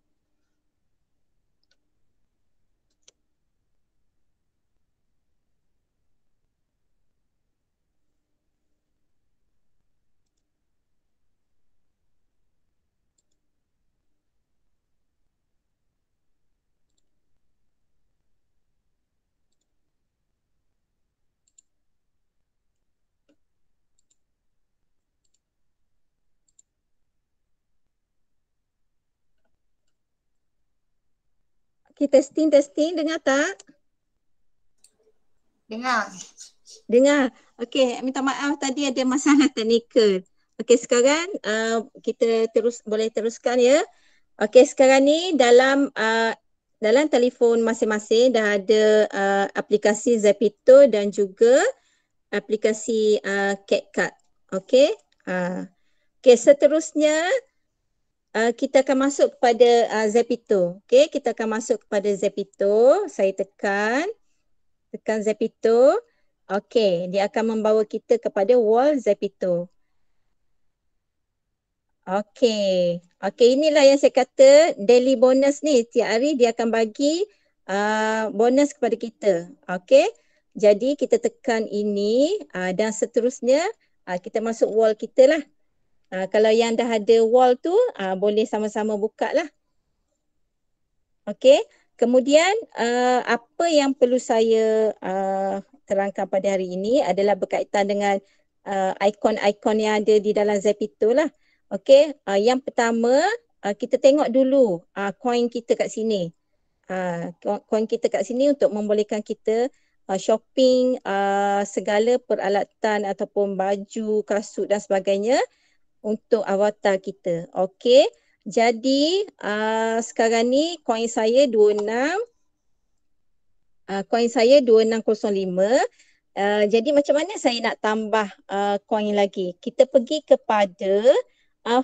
testing, dengar tak? Dengar. Okey, minta maaf tadi ada masalah teknikal. Okey, sekarang kita boleh teruskan ya. Okey, sekarang ni dalam telefon masing-masing dah ada aplikasi Zepeto dan juga aplikasi CapCut. Okey. Okey, seterusnya kita akan masuk kepada Zepeto. Okey, kita akan masuk kepada Zepeto. Saya tekan Zepeto. Okey, dia akan membawa kita kepada wall Zepeto. Okey, inilah yang saya kata daily bonus ni. Tiap hari dia akan bagi bonus kepada kita. Okey, jadi kita tekan ini dan seterusnya kita masuk wall kita lah. Kalau yang dah ada wall tu boleh sama-sama buka lah. Okey, kemudian apa yang perlu saya terangkan pada hari ini adalah berkaitan dengan ikon-ikon yang ada di dalam Zepeto lah. Okey, yang pertama kita tengok dulu coin kita kat sini. Coin kita kat sini untuk membolehkan kita shopping segala peralatan ataupun baju, kasut dan sebagainya untuk avatar kita. Okey, jadi sekarang ni coin saya 2605. Jadi macam mana saya nak tambah coin lagi? Kita pergi kepada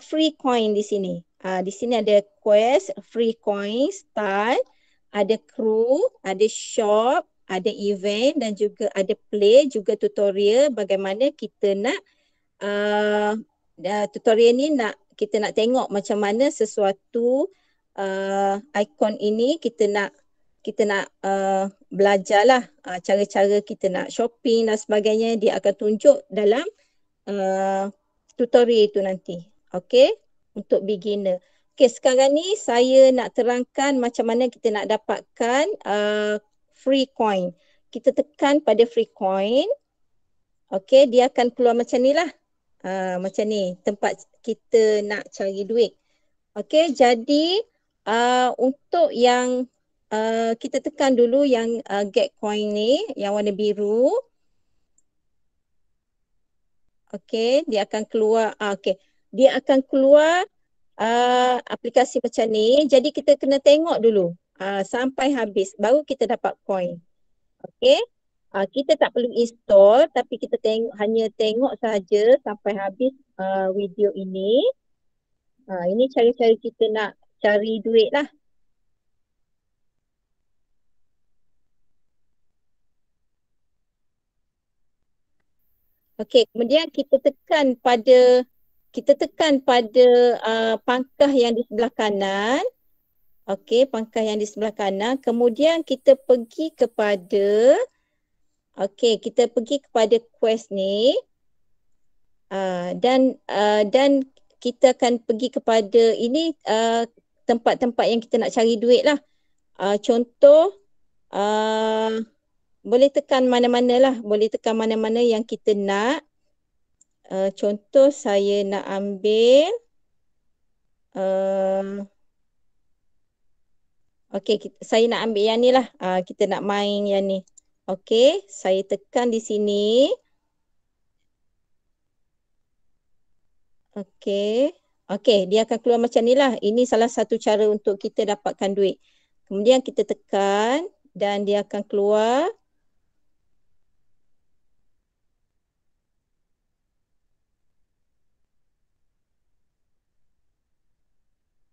free coin di sini. Di sini ada quest, free coin, start, ada crew, ada shop, ada event dan juga ada play, juga tutorial bagaimana kita nak tutorial ni kita nak tengok macam mana sesuatu ikon ini kita nak belajarlah cara-cara kita nak shopping dan sebagainya. Dia akan tunjuk dalam tutorial itu nanti. Okey, untuk beginner. Okey, sekarang ni saya nak terangkan macam mana kita nak dapatkan free coin. Kita tekan pada free coin. Okey, dia akan keluar macam ni lah. Macam ni tempat kita nak cari duit. Okey, jadi untuk yang kita tekan dulu yang get coin ni yang warna biru. Okey, dia akan keluar dia akan keluar aplikasi macam ni. Jadi kita kena tengok dulu sampai habis baru kita dapat coin. Okey. Kita tak perlu install tapi kita hanya tengok saja sampai habis video ini. Ini cara-cara kita nak cari duit lah. Okey, kemudian kita tekan pada pangkah yang di sebelah kanan. Okey, pangkal yang di sebelah kanan. Kemudian kita pergi kepada, kita pergi kepada quest ni. Dan kita akan pergi kepada ini tempat-tempat yang kita nak cari duit lah. Contoh, boleh tekan mana-mana lah. Boleh tekan mana-mana yang kita nak. Contoh saya nak ambil saya nak ambil yang ni lah. Kita nak main yang ni. Okey, saya tekan di sini. Okey, dia akan keluar macam ni lah. Ini salah satu cara untuk kita dapatkan duit. Kemudian kita tekan dan dia akan keluar.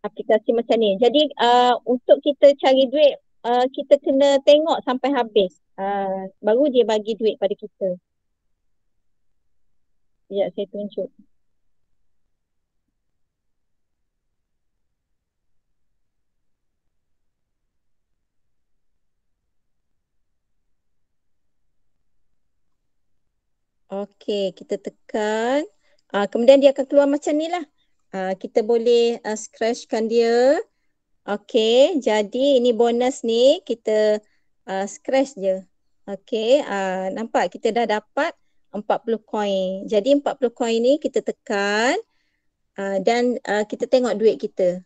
Aplikasi macam ni. Jadi untuk kita cari duit, kita kena tengok sampai habis. Baru dia bagi duit pada kita. Ya, saya tunjuk. Okey, kita tekan. Kemudian dia akan keluar macam ni lah. Kita boleh scratchkan dia. Okey, jadi ini bonus ni kita scratch je. Okey, nampak kita dah dapat 40 koin. Jadi 40 koin ni kita tekan dan kita tengok duit kita.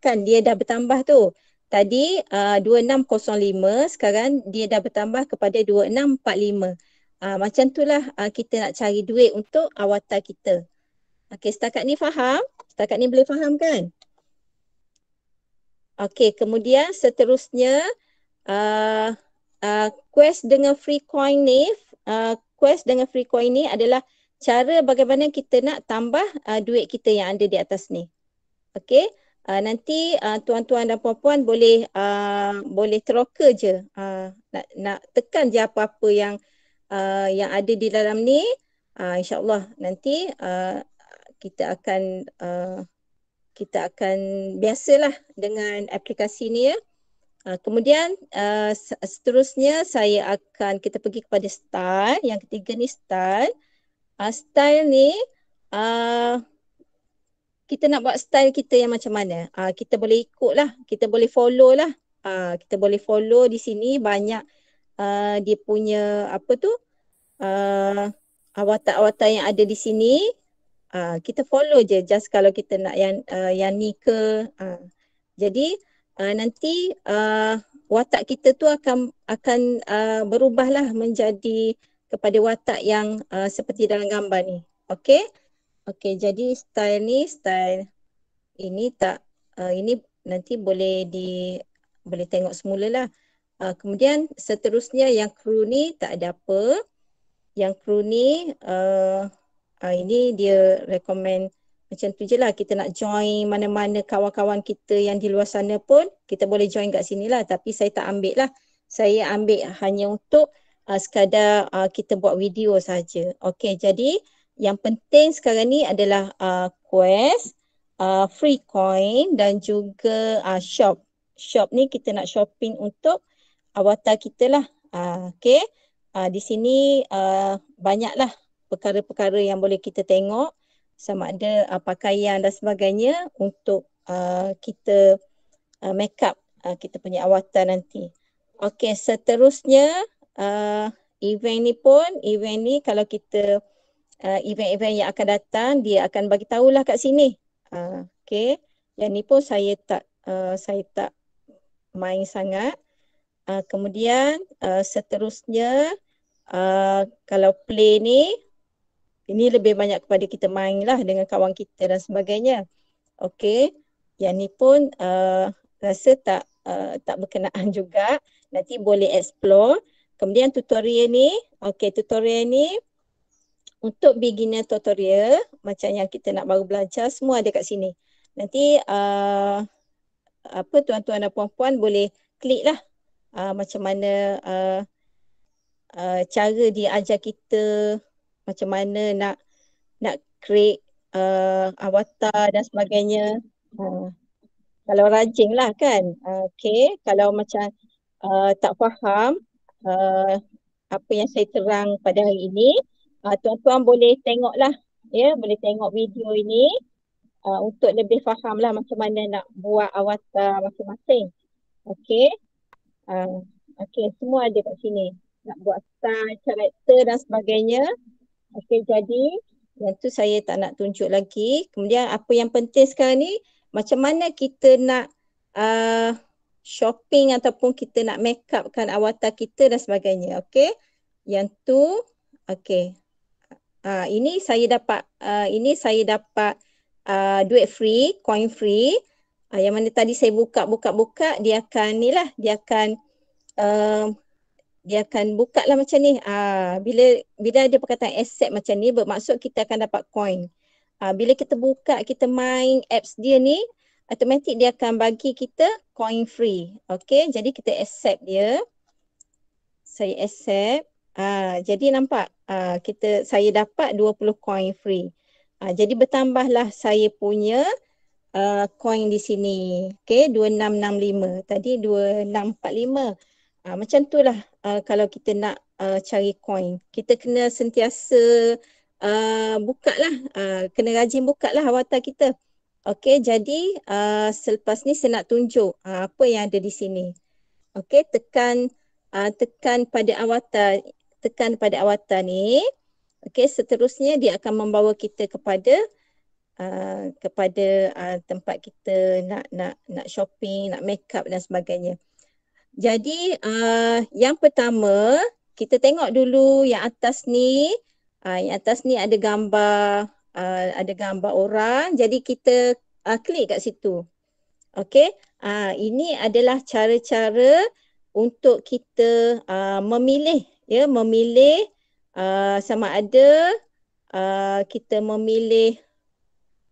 Kan dia dah bertambah tu. Tadi 2605, sekarang dia dah bertambah kepada 2645. Macam itulah kita nak cari duit untuk avatar kita. Okey, setakat ni faham? Setakat ni boleh faham kan? Okey, kemudian seterusnya quest dengan free coin ni, adalah cara bagaimana kita nak tambah duit kita yang ada di atas ni. Okey, nanti tuan-tuan dan puan-puan boleh teroka je, nak tekan je apa-apa yang ada di dalam ni. InsyaAllah nanti kita akan biasalah dengan aplikasi ni ya. Kemudian seterusnya kita pergi kepada style. Yang ketiga ni style. Style ni kita nak buat style kita yang macam mana. Kita boleh ikut lah, kita boleh follow lah. Kita boleh follow di sini banyak dia punya avatar-avatar yang ada di sini. Kita follow je just kalau kita nak yang ni ke. Jadi nanti watak kita tu akan berubahlah menjadi kepada watak yang seperti dalam gambar ni. Okey. Okey, jadi style ini ini nanti boleh tengok semula lah. Kemudian seterusnya yang crew ni tak ada apa. Yang crew ni ini dia recommend macam tu je lah. Kita nak join mana-mana kawan-kawan kita yang di luar sana pun kita boleh join kat sini lah. Tapi saya tak ambil lah. Saya ambil hanya untuk sekadar kita buat video saja. Okey, jadi yang penting sekarang ni adalah quest, free coin dan juga shop. Shop ni kita nak shopping untuk avatar kita lah. Okey, di sini banyaklah perkara-perkara yang boleh kita tengok, sama ada pakaian dan sebagainya untuk kita make up kita punya avatar nanti. Okey, seterusnya event ni kalau kita event-event yang akan datang dia akan bagi tahulah kat sini. Okey, yang ni pun saya tak main sangat. Kemudian seterusnya kalau play ni, ini lebih banyak kepada kita main lah dengan kawan kita dan sebagainya. Okey, yang ni pun rasa tak berkenaan juga. Nanti boleh explore. Kemudian tutorial ni, tutorial ni untuk beginner tutorial macam yang kita nak baru belajar, semua ada kat sini. Nanti tuan-tuan dan puan-puan boleh klik lah macam mana cara dia ajar kita macam mana nak create avatar dan sebagainya. Kalau rajin lah kan. Okey, kalau macam tak faham apa yang saya terang pada hari ini, tuan-tuan boleh tengoklah, ya, boleh tengok video ini untuk lebih faham lah macam mana nak buat avatar masing-masing. Okey. Okey, semua ada kat sini. Nak buat style, karakter dan sebagainya. Okey, jadi yang tu saya tak nak tunjuk lagi. Kemudian apa yang penting sekarang ni, macam mana kita nak shopping ataupun kita nak make upkan avatar kita dan sebagainya. Okey. Yang tu, okey. Ini saya dapat duit free, coin free. Yang mana tadi saya buka, dia akan ni lah, dia akan buka lah macam ni. Bila ada perkataan accept macam ni, bermaksud kita akan dapat coin. Bila kita buka, kita main apps dia ni, automatik dia akan bagi kita coin free. Okay, jadi kita accept dia. Saya accept. Jadi nampak, saya dapat 20 coin free. Jadi bertambahlah saya punya coin di sini. Okay, 2665. Tadi 2645. Macam tu lah kalau kita nak cari coin. Kita kena sentiasa buka lah. Kena rajin buka lah avatar kita. Okay, jadi selepas ni saya nak tunjuk apa yang ada di sini. Okay, tekan pada avatar. Tekan pada avatar ni. Okay, seterusnya dia akan membawa kita kepada tempat kita nak shopping, nak make up dan sebagainya. Jadi yang pertama, kita tengok dulu yang atas ni. Yang atas ni ada gambar orang. Jadi kita klik kat situ. Okey. Ini adalah cara-cara untuk kita memilih, ya, sama ada kita memilih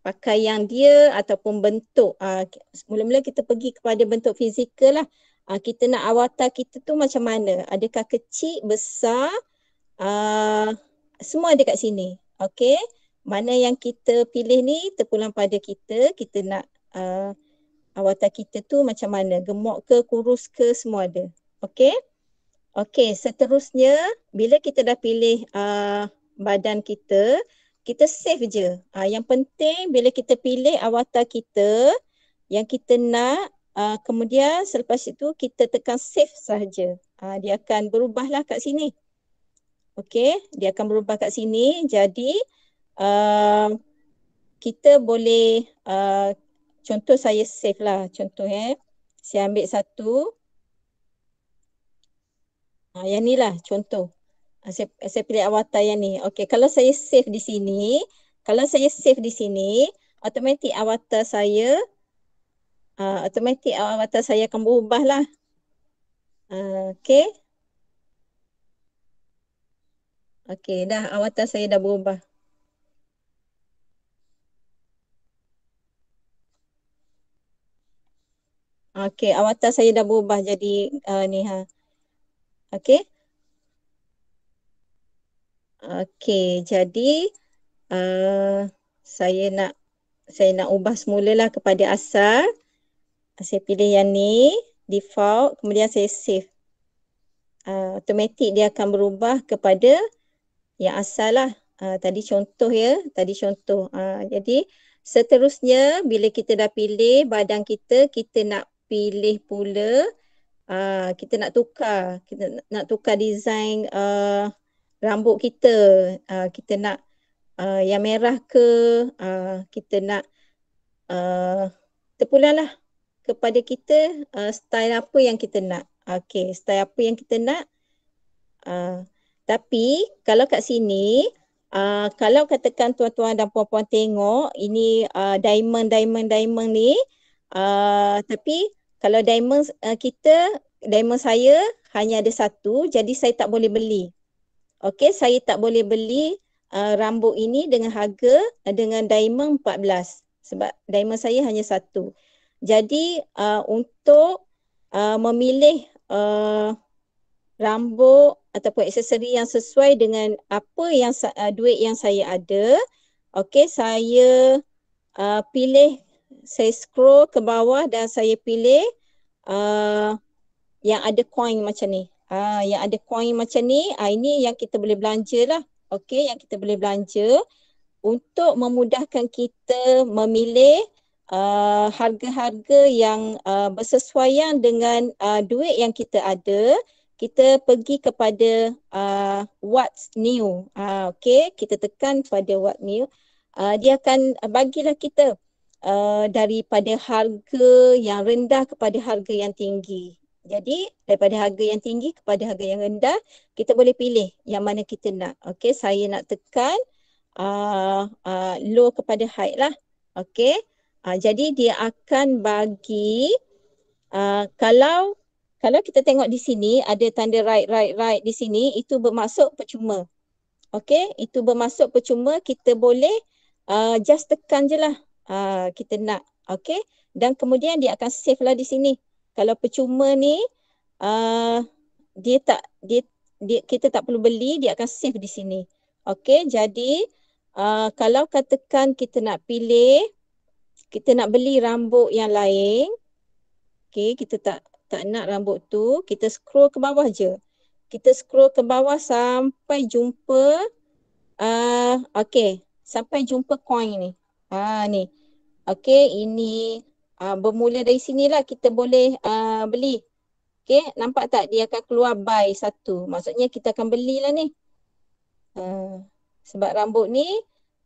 pakaian dia ataupun bentuk. Mula-mula kita pergi kepada bentuk fizikal lah. Kita nak avatar kita tu macam mana? Adakah kecil, besar? Semua ada kat sini. Okey. Mana yang kita pilih ni terpulang pada kita. Kita nak avatar kita tu macam mana? Gemuk ke, kurus ke, semua ada. Okey. Okey, seterusnya bila kita dah pilih badan kita, kita save je. Yang penting bila kita pilih avatar kita yang kita nak, kemudian selepas itu kita tekan save sahaja. Dia akan berubahlah kat sini. Okey, dia akan berubah kat sini. Jadi kita boleh contoh saya save lah. Contoh saya ambil satu. Yang ni lah contoh. Saya pilih avatar yang ni. Okey, kalau saya save di sini, automatik avatar saya akan berubah lah. Okey. Okey, dah avatar saya dah berubah. Okey, avatar saya dah berubah jadi ni ha. Okey. Okey, jadi saya nak ubah semulalah kepada asal. Saya pilih yang ni, default, kemudian saya save. Automatik dia akan berubah kepada yang asal lah. Tadi contoh ya, jadi seterusnya bila kita dah pilih badan kita, kita nak pilih pula, kita nak tukar design rambut kita. Kita nak yang merah ke, kita nak terpulanglah kepada kita style apa yang kita nak. Okey, style apa yang kita nak. Tapi kalau kat sini, kalau katakan tuan-tuan dan puan-puan tengok, ini diamond ni, tapi kalau diamond diamond saya hanya ada satu, jadi saya tak boleh beli. Okey, saya tak boleh beli rambut ini dengan harga dengan diamond 14 sebab diamond saya hanya satu. Jadi untuk memilih rambut ataupun aksesori yang sesuai dengan apa yang duit yang saya ada, okey, saya pilih saya scroll ke bawah dan saya pilih yang ada coin macam ni. Yang ada coin macam ni, ini yang kita boleh belanja lah. Okey, yang kita boleh belanja untuk memudahkan kita memilih harga-harga yang bersesuaian dengan duit yang kita ada. Kita pergi kepada what's new. Okey, kita tekan pada what new. Dia akan bagilah kita daripada harga yang rendah kepada harga yang tinggi. Jadi daripada harga yang tinggi kepada harga yang rendah, kita boleh pilih yang mana kita nak. Okey, saya nak tekan low kepada high lah. Okey. Jadi dia akan bagi kalau kita tengok di sini ada tanda right di sini, itu bermaksud percuma. Okey, itu bermaksud percuma, kita boleh just tekan je lah kita nak. Okey, dan kemudian dia akan save lah di sini. Kalau percuma ni kita tak perlu beli, dia akan save di sini. Okey, jadi kalau katakan kita nak pilih, kita nak beli rambut yang lain. Okey, kita tak nak rambut tu, kita scroll ke bawah je. Kita scroll ke bawah sampai jumpa okey, sampai jumpa coin ni. Ni. Okey, ini bermula dari sinilah kita boleh beli. Okey, nampak tak dia akan keluar buy satu. Maksudnya kita akan belilah ni. Sebab rambut ni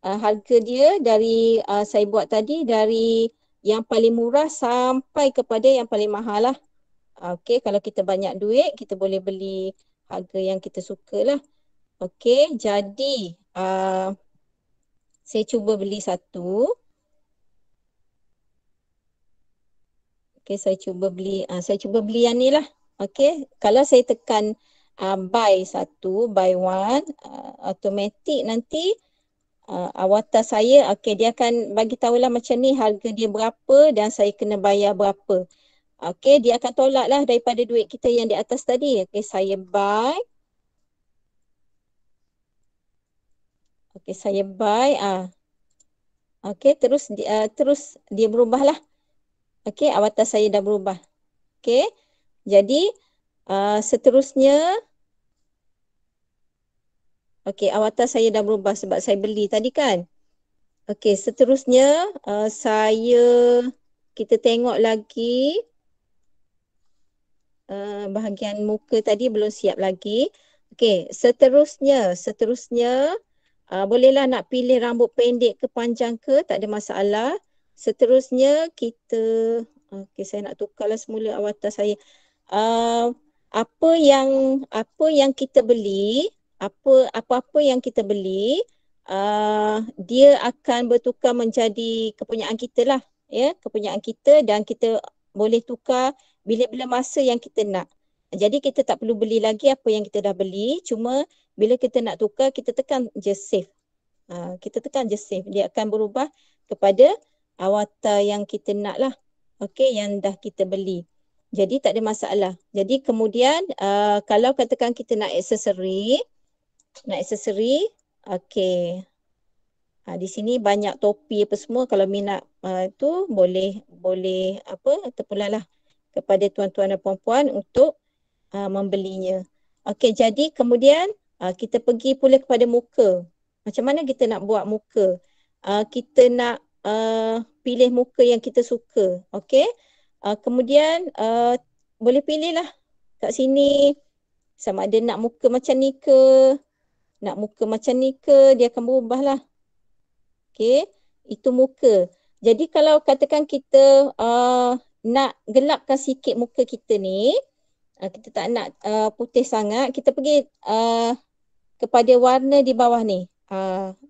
harga dia dari saya buat tadi dari yang paling murah sampai kepada yang paling mahal lah. Okey, kalau kita banyak duit, kita boleh beli harga yang kita suka lah. Okey, jadi saya cuba beli satu. Okey, saya cuba beli yang ni lah. Okey, kalau saya tekan buy satu, buy one, automatic nanti avatar saya, okey, dia akan bagi tahulah macam ni harga dia berapa dan saya kena bayar berapa. Okey, dia akan tolak lah daripada duit kita yang di atas tadi. Okey, saya buy. Okey, saya buy. Okey, terus dia berubah lah. Okey, avatar saya dah berubah. Okey, jadi seterusnya, okey, avatar saya dah berubah sebab saya beli tadi kan. Okey, seterusnya kita tengok lagi bahagian muka tadi belum siap lagi. Okey, seterusnya bolehlah nak pilih rambut pendek ke panjang ke, tak ada masalah. Seterusnya kita, okey, saya nak tukarlah semula avatar saya. Apa yang kita beli, apa-apa yang kita beli, dia akan bertukar menjadi kepunyaan kita lah, ya, kepunyaan kita, dan kita boleh tukar bila-bila masa yang kita nak. Jadi kita tak perlu beli lagi apa yang kita dah beli, cuma bila kita nak tukar kita tekan je save. Kita tekan je save, dia akan berubah kepada avatar yang kita nak lah. Okey, yang dah kita beli. Jadi tak ada masalah. Jadi kemudian kalau katakan kita nak aksesori, okey. Di sini banyak topi apa semua, kalau minat tu boleh terpulanglah kepada tuan-tuan dan puan-puan untuk membelinya. Okey, jadi kemudian kita pergi pula kepada muka. Macam mana kita nak buat muka? Kita nak pilih muka yang kita suka. Okey. Kemudian boleh pilihlah kat sini sama ada nak muka macam ni ke, nak muka macam ni ke, dia akan berubah lah. Okey, itu muka. Jadi kalau katakan kita nak gelapkan sikit muka kita ni, kita tak nak putih sangat, kita pergi kepada warna di bawah ni.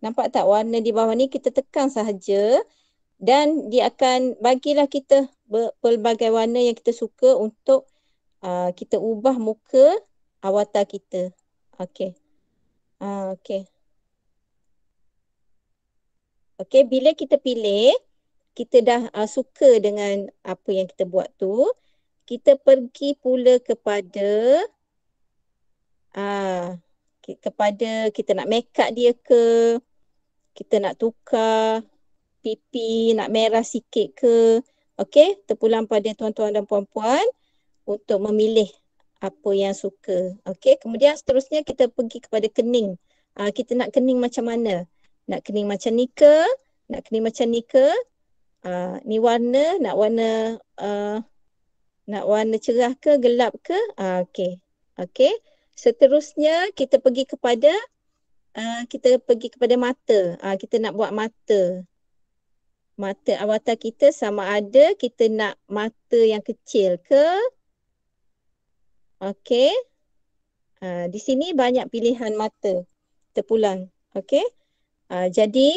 Nampak tak warna di bawah ni, kita tekan sahaja dan dia akan bagilah kita pelbagai warna yang kita suka untuk kita ubah muka avatar kita. Okey. Okey. Okey, bila kita pilih, kita dah suka dengan apa yang kita buat tu, kita pergi pula kepada kita nak make up dia ke, kita nak tukar. pipi nak merah sikit ke. Okey, terpulang pada tuan-tuan dan puan-puan untuk memilih apa yang suka. Okey, kemudian seterusnya kita pergi kepada kening. Kita nak kening macam mana? Nak kening macam ni ke? Nak kening macam ni ke? Ni warna, nak warna cerah ke, gelap ke? Okey. Okey. Seterusnya kita pergi kepada mata. Kita nak buat mata. Mata avatar kita sama ada kita nak mata yang kecil ke? Okey. Di sini banyak pilihan mata terpulang. Okey. Jadi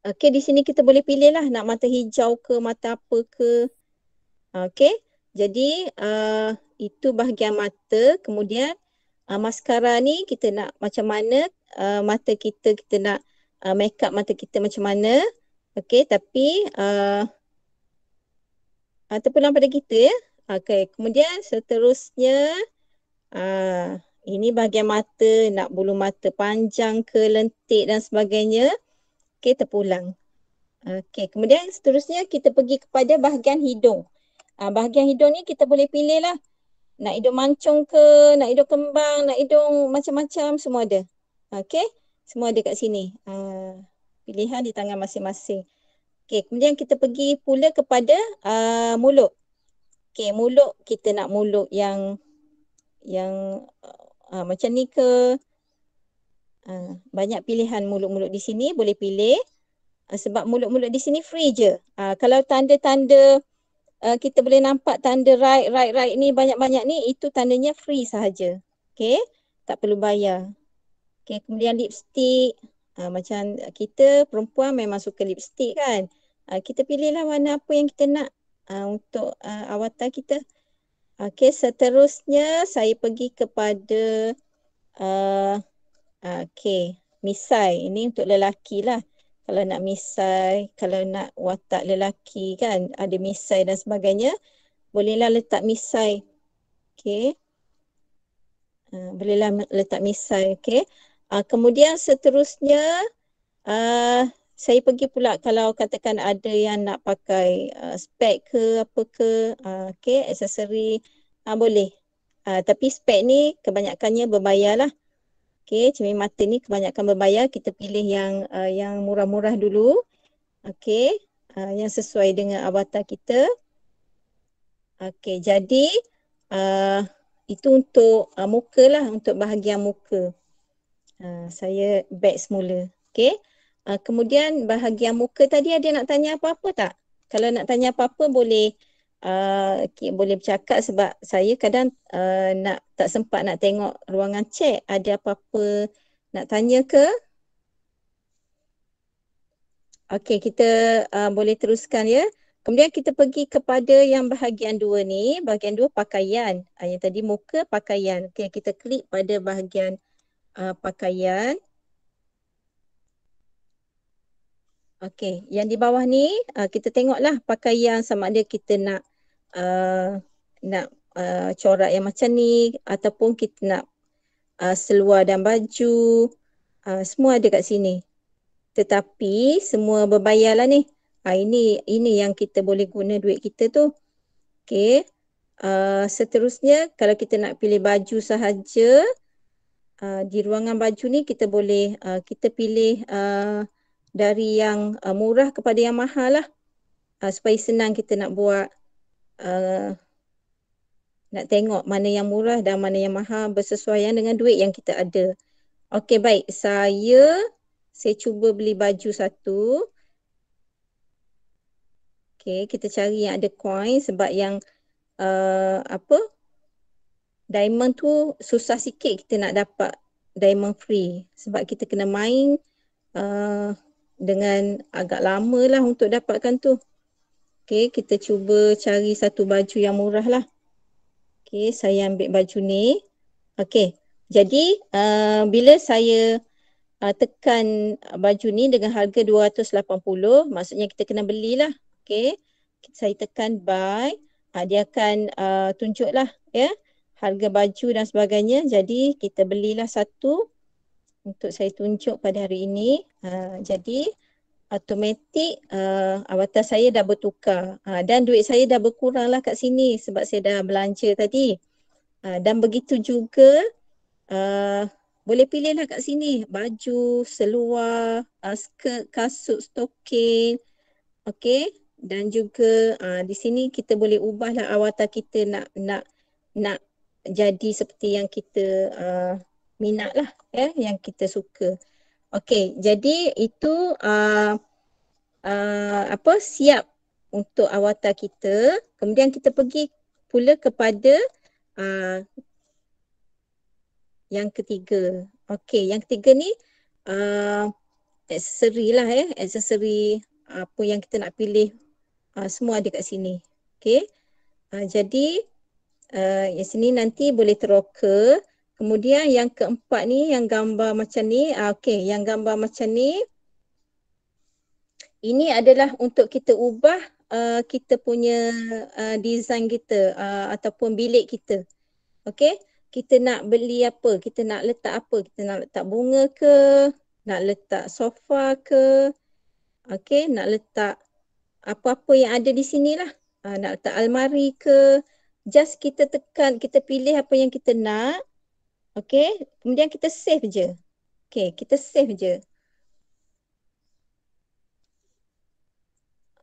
okey, di sini kita boleh pilih lah nak mata hijau ke, mata apa ke. Okey. Jadi itu bahagian mata. Kemudian maskara ni kita nak macam mana mata kita nak make up mata kita macam mana. Okey, tapi terpulang pada kita ya. Okey, kemudian seterusnya ini bahagian mata, nak bulu mata panjang ke, lentik dan sebagainya. Okey, terpulang. Okey, kemudian seterusnya kita pergi kepada bahagian hidung. Bahagian hidung ni kita boleh pilih lah. Nak hidung mancung ke, nak hidung kembang, nak hidung macam-macam, semua ada. Okey, semua ada kat sini. Pilihan di tangan masing-masing. Okey, kemudian kita pergi pula kepada mulut. Okey, mulut kita nak mulut yang macam ni ke. Banyak pilihan mulut-mulut di sini, boleh pilih. Sebab mulut-mulut di sini free je. Kalau tanda-tanda kita boleh nampak tanda right ni banyak-banyak ni, itu tandanya free sahaja. Okey, tak perlu bayar. Okey, kemudian lipstick. Macam kita perempuan memang suka lipstick kan. Kita pilihlah warna apa yang kita nak untuk avatar kita. Okey, seterusnya saya pergi kepada misai. Ini untuk lelaki lah. Kalau nak misai, kalau nak watak lelaki kan, ada misai dan sebagainya, bolehlah letak misai. Okey. Bolehlah letak misai. Okey. Kemudian seterusnya saya pergi pula kalau katakan ada yang nak pakai spek ke apa ke, okey, aksesori, boleh. Tapi spek ni kebanyakannya berbayar lah. Okey, cermin mata ni kebanyakan berbayar. Kita pilih yang murah-murah dulu. Okey, yang sesuai dengan avatar kita. Okey, jadi itu untuk muka lah, untuk bahagian muka. Saya back semula. Okey. Kemudian bahagian muka tadi ada nak tanya apa-apa tak? Kalau nak tanya apa-apa boleh boleh bercakap sebab saya kadang tak sempat nak tengok ruangan chat. Ada apa-apa nak tanya ke? Okey, kita boleh teruskan ya. Kemudian kita pergi kepada yang bahagian dua ni. Bahagian dua pakaian. Yang tadi muka, pakaian. Okey, kita klik pada bahagian pakaian. Okey, yang di bawah ni kita tengoklah pakaian sama ada kita nak corak yang macam ni ataupun kita nak seluar dan baju, semua ada kat sini. Tetapi semua berbayar lah ni. Ini yang kita boleh guna duit kita tu. Okey. Seterusnya kalau kita nak pilih baju sahaja, di ruangan baju ni kita boleh kita pilih dari yang murah kepada yang mahal lah, supaya senang kita nak buat, nak tengok mana yang murah dan mana yang mahal bersesuaian dengan duit yang kita ada. Okey, baik, saya cuba beli baju satu. Okey, kita cari yang ada coin sebab yang diamond tu susah sikit kita nak dapat diamond free sebab kita kena main dengan agak lama lah untuk dapatkan tu. Okey, kita cuba cari satu baju yang murah lah. Okey, saya ambil baju ni. Okey, jadi bila saya tekan baju ni dengan harga 280, maksudnya kita kena belilah. Okey, saya tekan buy, dia akan tunjuklah ya harga baju dan sebagainya. Jadi kita belilah satu untuk saya tunjuk pada hari ini. Jadi automatik avatar saya dah bertukar dan duit saya dah berkurang lah kat sini sebab saya dah belanja tadi. Dan begitu juga boleh pilih lah kat sini baju, seluar, skirt, kasut, stoking. Okey, dan juga di sini kita boleh ubahlah avatar kita nak jadi seperti yang kita minat lah yang kita suka. Okey, jadi itu siap untuk avatar kita. Kemudian kita pergi pula kepada yang ketiga. Okey, yang ketiga ni aksesori lah aksesori apa yang kita nak pilih semua ada kat sini. Okey. Jadi yang sini nanti boleh teroka. Kemudian yang keempat ni yang gambar macam ni. Okey, yang gambar macam ni ini adalah untuk kita ubah kita punya design kita ataupun bilik kita. Okey. Kita nak beli apa, kita nak letak apa, kita nak letak bunga ke, nak letak sofa ke, okey, nak letak apa-apa yang ada di sini lah, nak letak almari ke, just kita tekan, kita pilih apa yang kita nak, okey, kemudian kita save je, okey, kita save je.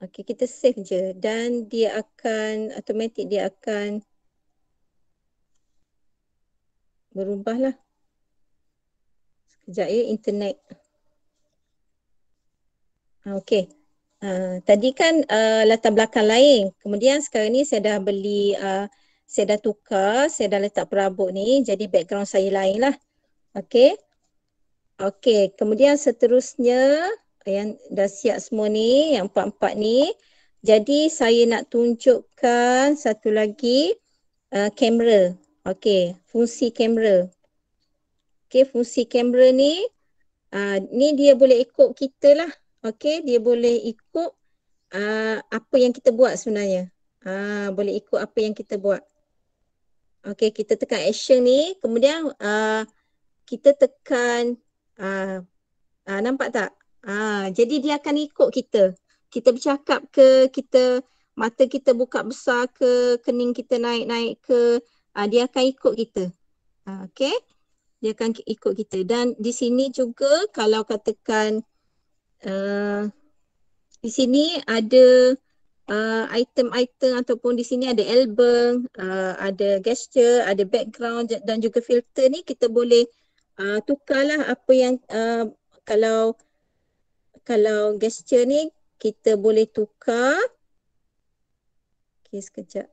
Okey, kita save je dan dia akan automatik dia akan berubah lah. Sekejap internet. Okey. Tadi kan latar belakang lain. Kemudian sekarang ni saya dah beli, saya dah tukar, saya dah letak perabot ni. Jadi background saya lain lah. Okey. Okey. Kemudian seterusnya yang dah siap semua ni, yang empat-empat ni. Jadi saya nak tunjukkan satu lagi kamera. Okey, fungsi kamera. Okey, fungsi kamera ni ni dia boleh ikut kita lah. Okey, dia boleh ikut apa yang kita buat sebenarnya. Boleh ikut apa yang kita buat. Okey, kita tekan action ni, kemudian kita tekan nampak tak? Jadi dia akan ikut kita. Kita bercakap ke, mata kita buka besar ke, kening kita naik-naik ke, dia akan ikut kita. Okey. Dia akan ikut kita. Dan di sini juga kalau katakan di sini ada item-item ataupun di sini ada album, ada gesture, ada background dan juga filter ni kita boleh tukarlah apa yang kalau gesture ni kita boleh tukar. Okey, sekejap.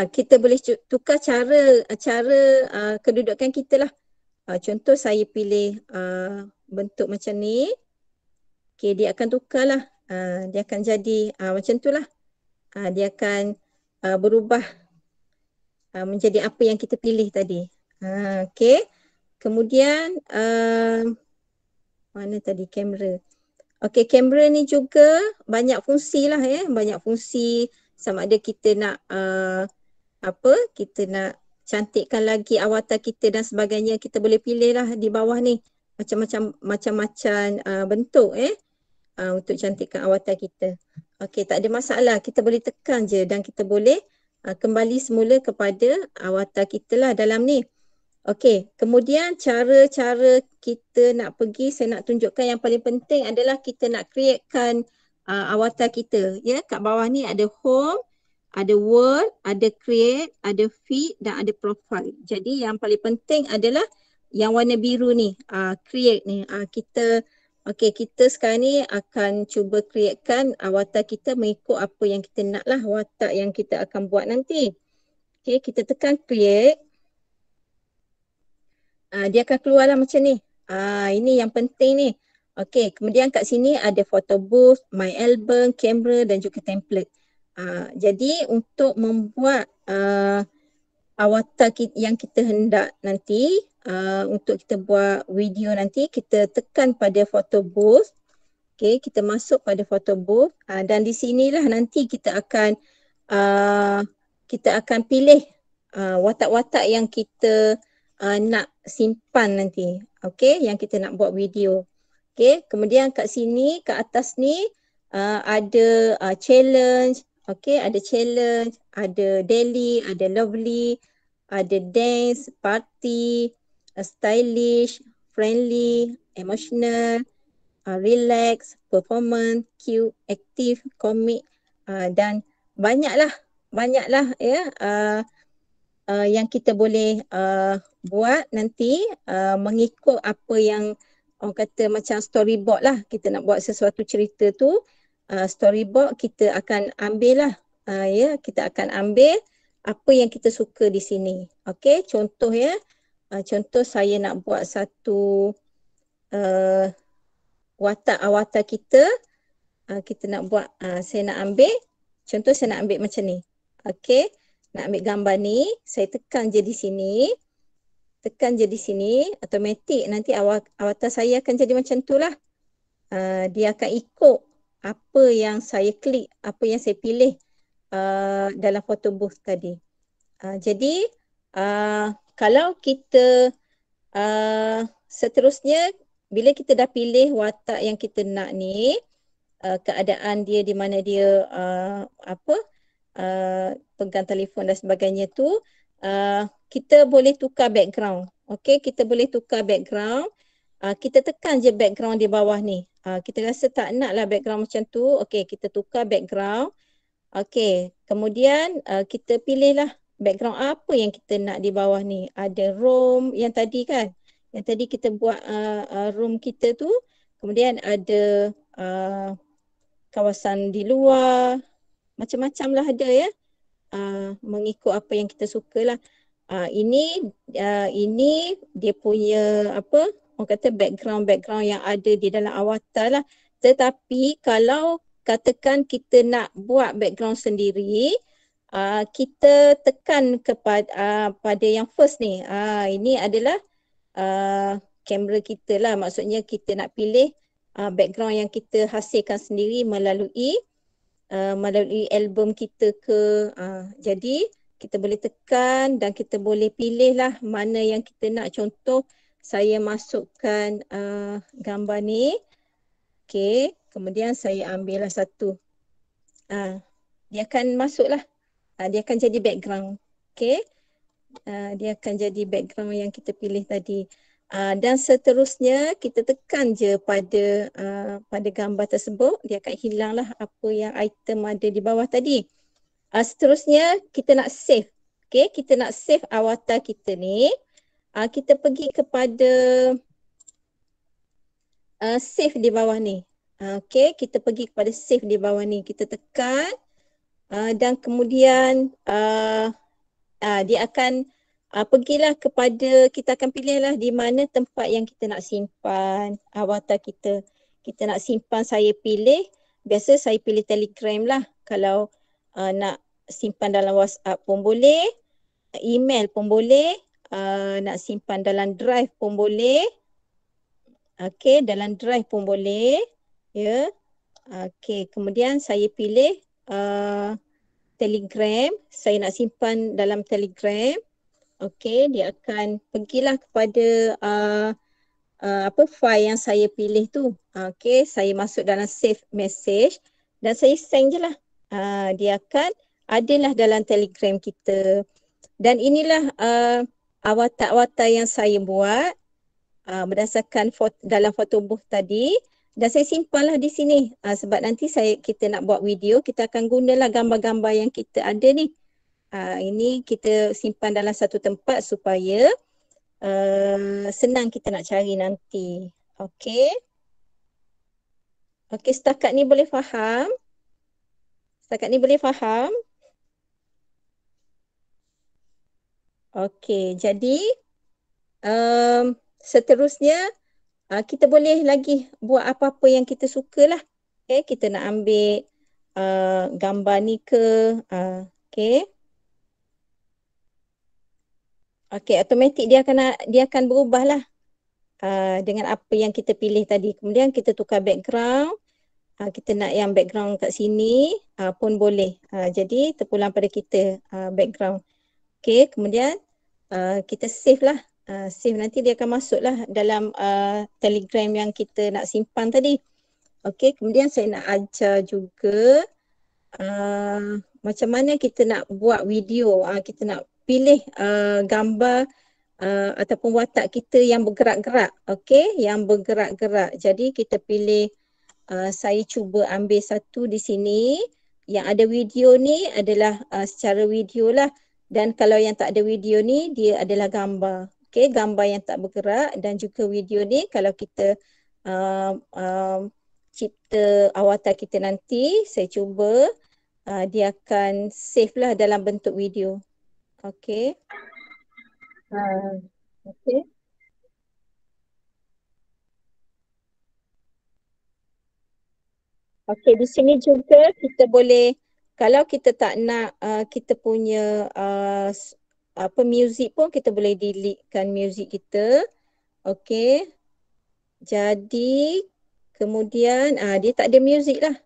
Kita boleh tukar cara kedudukan kita lah. Contoh saya pilih bentuk macam ni. Okay, dia akan tukar lah. Dia akan jadi macam tu lah. Dia akan berubah menjadi apa yang kita pilih tadi. Okay. Kemudian mana tadi kamera. Okay, kamera ni juga banyak fungsi lah banyak fungsi. Sama ada kita nak kita nak cantikkan lagi avatar kita dan sebagainya, kita boleh pilih lah di bawah ni macam-macam bentuk untuk cantikkan avatar kita. Okey, tak ada masalah, kita boleh tekan je dan kita boleh kembali semula kepada avatar kita lah dalam ni. Okey, kemudian cara-cara kita nak pergi, saya nak tunjukkan yang paling penting adalah kita nak createkan avatar kita. Ya, kat bawah ni ada home, ada world, ada create, ada feed dan ada profile. Jadi yang paling penting adalah yang warna biru ni, create ni. Kita sekarang ni akan cuba createkan avatar kita mengikut apa yang kita nak lah, watak yang kita akan buat nanti. Okay, kita tekan create. Dia akan keluar lah macam ni. Ini yang penting ni. Okey, kemudian kat sini ada photo booth, my album, kamera dan juga template. Jadi untuk membuat avatar yang kita hendak nanti, untuk kita buat video nanti, kita tekan pada photo booth. Okey, kita masuk pada photo booth dan di sinilah nanti kita akan pilih watak-watak yang kita nak simpan nanti. Okey, yang kita nak buat video. Okey, kemudian kat sini, kat atas ni ada challenge. Okey, ada challenge, ada daily, ada lovely, ada dance, party, stylish, friendly, emotional, relax, performance, cute, active, comic, dan banyaklah ya yang kita boleh buat nanti mengikut apa yang orang kata macam storyboard lah. Kita nak buat sesuatu cerita tu, storyboard kita akan ambil lah, ya, kita akan ambil apa yang kita suka di sini. Okey, contoh ya, contoh saya nak buat satu watak avatar kita, kita nak buat, saya nak ambil, contoh saya nak ambil macam ni. Okey, nak ambil gambar ni, saya tekan je di sini, automatik nanti avatar saya akan jadi macam tu lah. Dia akan ikut apa yang saya klik, apa yang saya pilih dalam photo booth tadi. Jadi kalau kita seterusnya, bila kita dah pilih watak yang kita nak ni, keadaan dia di mana dia pegang telefon dan sebagainya tu, kita boleh tukar background. Okey, kita boleh tukar background. Kita tekan je background di bawah ni. Kita rasa tak nak lah background macam tu. Okey, kita tukar background. Okey, kemudian kita pilihlah background apa yang kita nak di bawah ni. Ada room yang tadi kan. Yang tadi kita buat room kita tu. Kemudian ada kawasan di luar. Macam-macam lah ada ya. Mengikut apa yang kita suka lah. Ini dia punya orang kata background yang ada di dalam avatar lah. Tetapi kalau katakan kita nak buat background sendiri, kita tekan kepada pada yang first ni. Ini adalah kamera kita lah. Maksudnya kita nak pilih background yang kita hasilkan sendiri melalui album kita ke. Jadi kita boleh tekan dan kita boleh pilih lah mana yang kita nak. Contoh saya masukkan gambar ni. Okey, kemudian saya ambil lah satu. Dia akan masuk lah. Dia akan jadi background. Okey, dia akan jadi background yang kita pilih tadi. Dan seterusnya kita tekan je pada gambar tersebut, dia akan hilang lah apa yang item ada di bawah tadi. Seterusnya kita nak save. Okey, kita nak save avatar kita ni. Kita pergi kepada save di bawah ni. Okey, kita pergi kepada save di bawah ni. Kita tekan dan kemudian dia akan pergilah kepada, kita akan pilihlah di mana tempat yang kita nak simpan avatar kita. Kita nak simpan, saya pilih, biasa saya pilih Telegram lah. Kalau nak simpan dalam WhatsApp pun boleh, email pun boleh, nak simpan dalam drive pun boleh. Okey, dalam drive pun boleh. Ya. Okey, kemudian saya pilih Telegram, saya nak simpan dalam Telegram. Okey, dia akan pergilah kepada file yang saya pilih tu. Okey, saya masuk dalam save message dan saya send je lah. Dia akan adalah dalam Telegram kita. Dan inilah avatar-avatar yang saya buat berdasarkan dalam photo booth tadi. Dan saya simpanlah di sini sebab nanti kita nak buat video, kita akan gunalah gambar-gambar yang kita ada ni. Ini kita simpan dalam satu tempat supaya senang kita nak cari nanti. Okey. Okey, setakat ni boleh faham? Setakat ni boleh faham? Okey, jadi seterusnya kita boleh lagi buat apa-apa yang kita sukalah. Okey, kita nak ambil gambar ni ke. Okey. Okey, automatik dia akan berubah lah dengan apa yang kita pilih tadi. Kemudian kita tukar background. Kita nak yang background kat sini pun boleh. Jadi terpulang pada kita background. Okey, kemudian kita save lah save, nanti dia akan masuklah dalam Telegram yang kita nak simpan tadi. Okey, kemudian saya nak ajar juga macam mana kita nak buat video. Kita nak pilih gambar ataupun watak kita yang bergerak-gerak. Okey, yang bergerak-gerak. Jadi kita pilih, saya cuba ambil satu di sini. Yang ada video ni adalah secara video lah. Dan kalau yang tak ada video ni, dia adalah gambar. Okey, gambar yang tak bergerak, dan juga video ni kalau kita cipta avatar kita nanti, saya cuba, dia akan save lah dalam bentuk video. Okey. Okey. Okey, di sini juga kita boleh, kalau kita tak nak kita punya music pun, kita boleh deletekan music kita. Okey. Jadi kemudian dia tak ada music lah.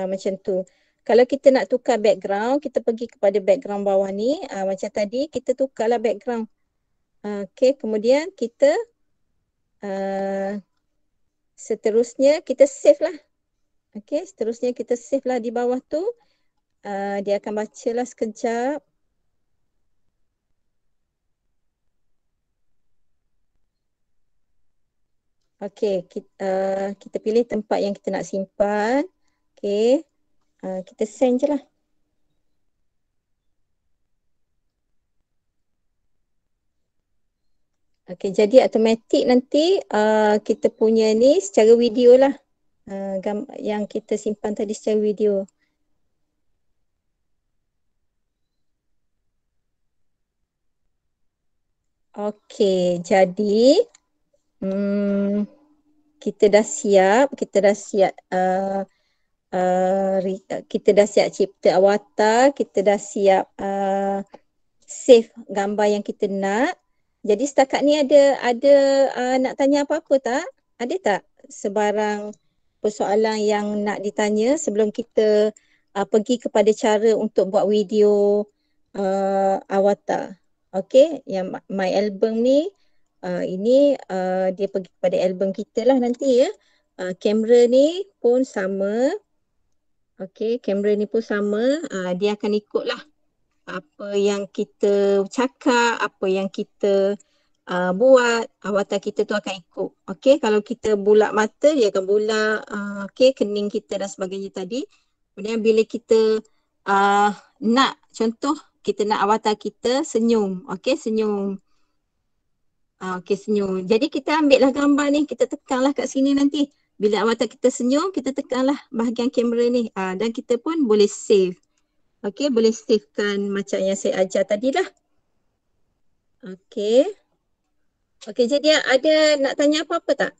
Macam tu. Kalau kita nak tukar background, kita pergi kepada background bawah ni. Macam tadi, kita tukarlah background. Okey, kemudian kita seterusnya kita save lah. Okey, seterusnya kita save lah di bawah tu. Dia akan baca lah sekejap. Okey, kita pilih tempat yang kita nak simpan. Okey, kita send je lah. Okey, jadi automatik nanti kita punya ni secara video lah. Yang kita simpan tadi secara video. Okey, jadi kita dah siap, kita dah siap cipta avatar, kita dah siap save gambar yang kita nak. Jadi setakat ni ada nak tanya apa-apa tak? Ada tak sebarang persoalan yang nak ditanya sebelum kita pergi kepada cara untuk buat video avatar? Okey, yang My Album ni, ini dia pergi kepada album kita lah nanti ya. Kamera ni pun sama. Okey, kamera ni pun sama. Dia akan ikutlah apa yang kita cakap, apa yang kita buat, avatar kita tu akan ikut. Okey, kalau kita bulat mata, dia akan bulat. Okey, kening kita dan sebagainya tadi. Kemudian bila kita nak, contoh kita nak avatar kita senyum. Okey, senyum. Okey, senyum. Jadi kita ambil lah gambar ni, kita tekanlah kat sini nanti. Bila avatar kita senyum, kita tekanlah bahagian kamera ni. Dan kita pun boleh save. Okey, boleh savekan macam yang saya ajar tadi lah. Okey. Okey, jadi ada nak tanya apa-apa tak?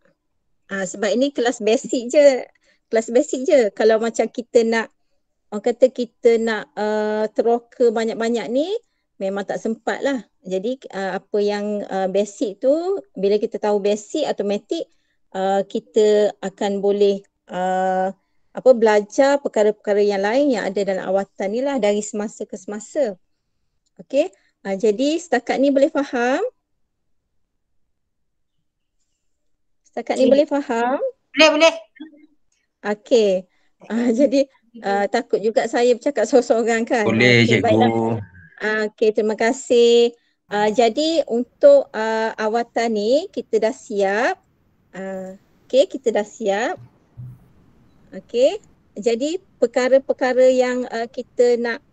Sebab ini kelas basic je. Kelas basic je. Kalau macam kita nak, orang kata kita nak teroka banyak-banyak ni, memang tak sempat lah. Jadi apa yang basic tu, bila kita tahu basic, automatik kita akan boleh belajar perkara-perkara yang lain yang ada dalam avatar ni lah dari semasa ke semasa. Okey, jadi setakat ni boleh faham? Setakat ni boleh faham? Boleh. Okey, jadi takut juga saya bercakap seorang-seorang kan? Boleh, okay, cikgu. Baiklah. Okey, terima kasih. Jadi untuk avatar ni kita dah siap. Okey, kita dah siap. Okey, jadi perkara-perkara yang kita nak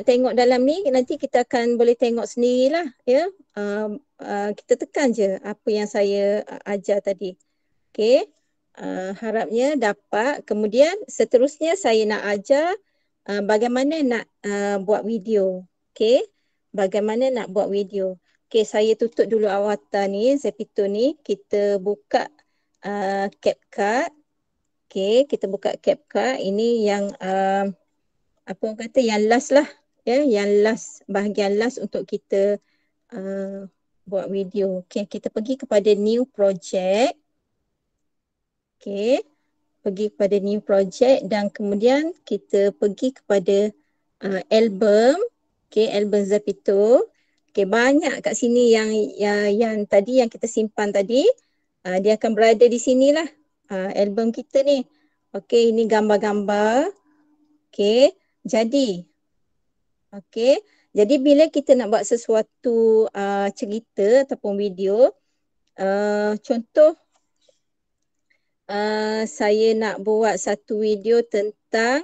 tengok dalam ni nanti kita akan boleh tengok sendirilah ya. Kita tekan je apa yang saya ajar tadi. Okey, harapnya dapat. Kemudian seterusnya saya nak ajar bagaimana nak buat video. Okey, bagaimana nak buat video. Okey, saya tutup dulu avatar ni, Zeppito ni. Kita buka CapCut. Okey, kita buka CapCut. Ini yang apa orang kata yang last lah ya, yang last, bahagian last untuk kita buat video. Okey, kita pergi kepada new project. Okey, pergi kepada new project dan kemudian kita pergi kepada album. Okey, album Zeppito. Okey, banyak kat sini yang tadi yang kita simpan tadi. Dia akan berada di sinilah. Album kita ni. Okey, ini gambar-gambar. Okey, jadi bila kita nak buat sesuatu cerita ataupun video, contoh saya nak buat satu video tentang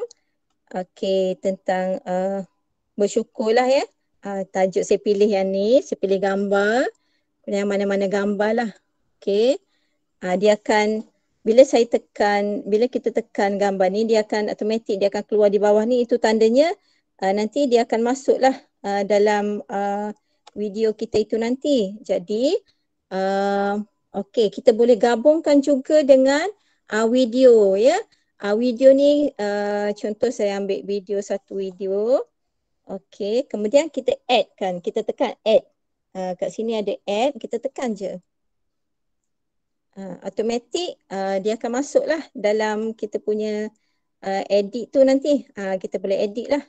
bersyukurlah ya. Tajuk saya pilih yang ni, saya pilih gambar, yang mana-mana gambar lah. Okey. Dia akan bila kita tekan gambar ni, dia akan automatik dia akan keluar di bawah ni. Itu tandanya nanti dia akan masuklah dalam video kita itu nanti. Jadi okey, kita boleh gabungkan juga dengan video ya. Video ni contoh saya ambil satu video. Okey, kemudian kita add kan, kita tekan add. Kat sini ada add, kita tekan je. Automatik dia akan masuklah dalam kita punya edit tu nanti. Kita boleh edit lah.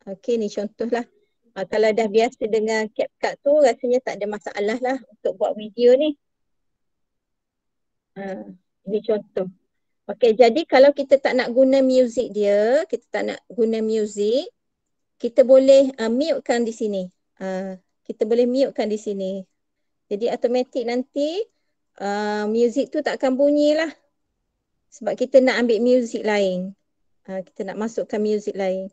Okey, ni contoh lah. Kalau dah biasa dengan CapCut tu rasanya tak ada masalah lah untuk buat video ni. Ini contoh. Okey, jadi kalau kita tak nak guna music dia, kita boleh mute-kan di sini. Kita boleh mute-kan di sini. Jadi automatik nanti music tu tak akan bunyi lah. Sebab kita nak ambil music lain. Kita nak masukkan music lain.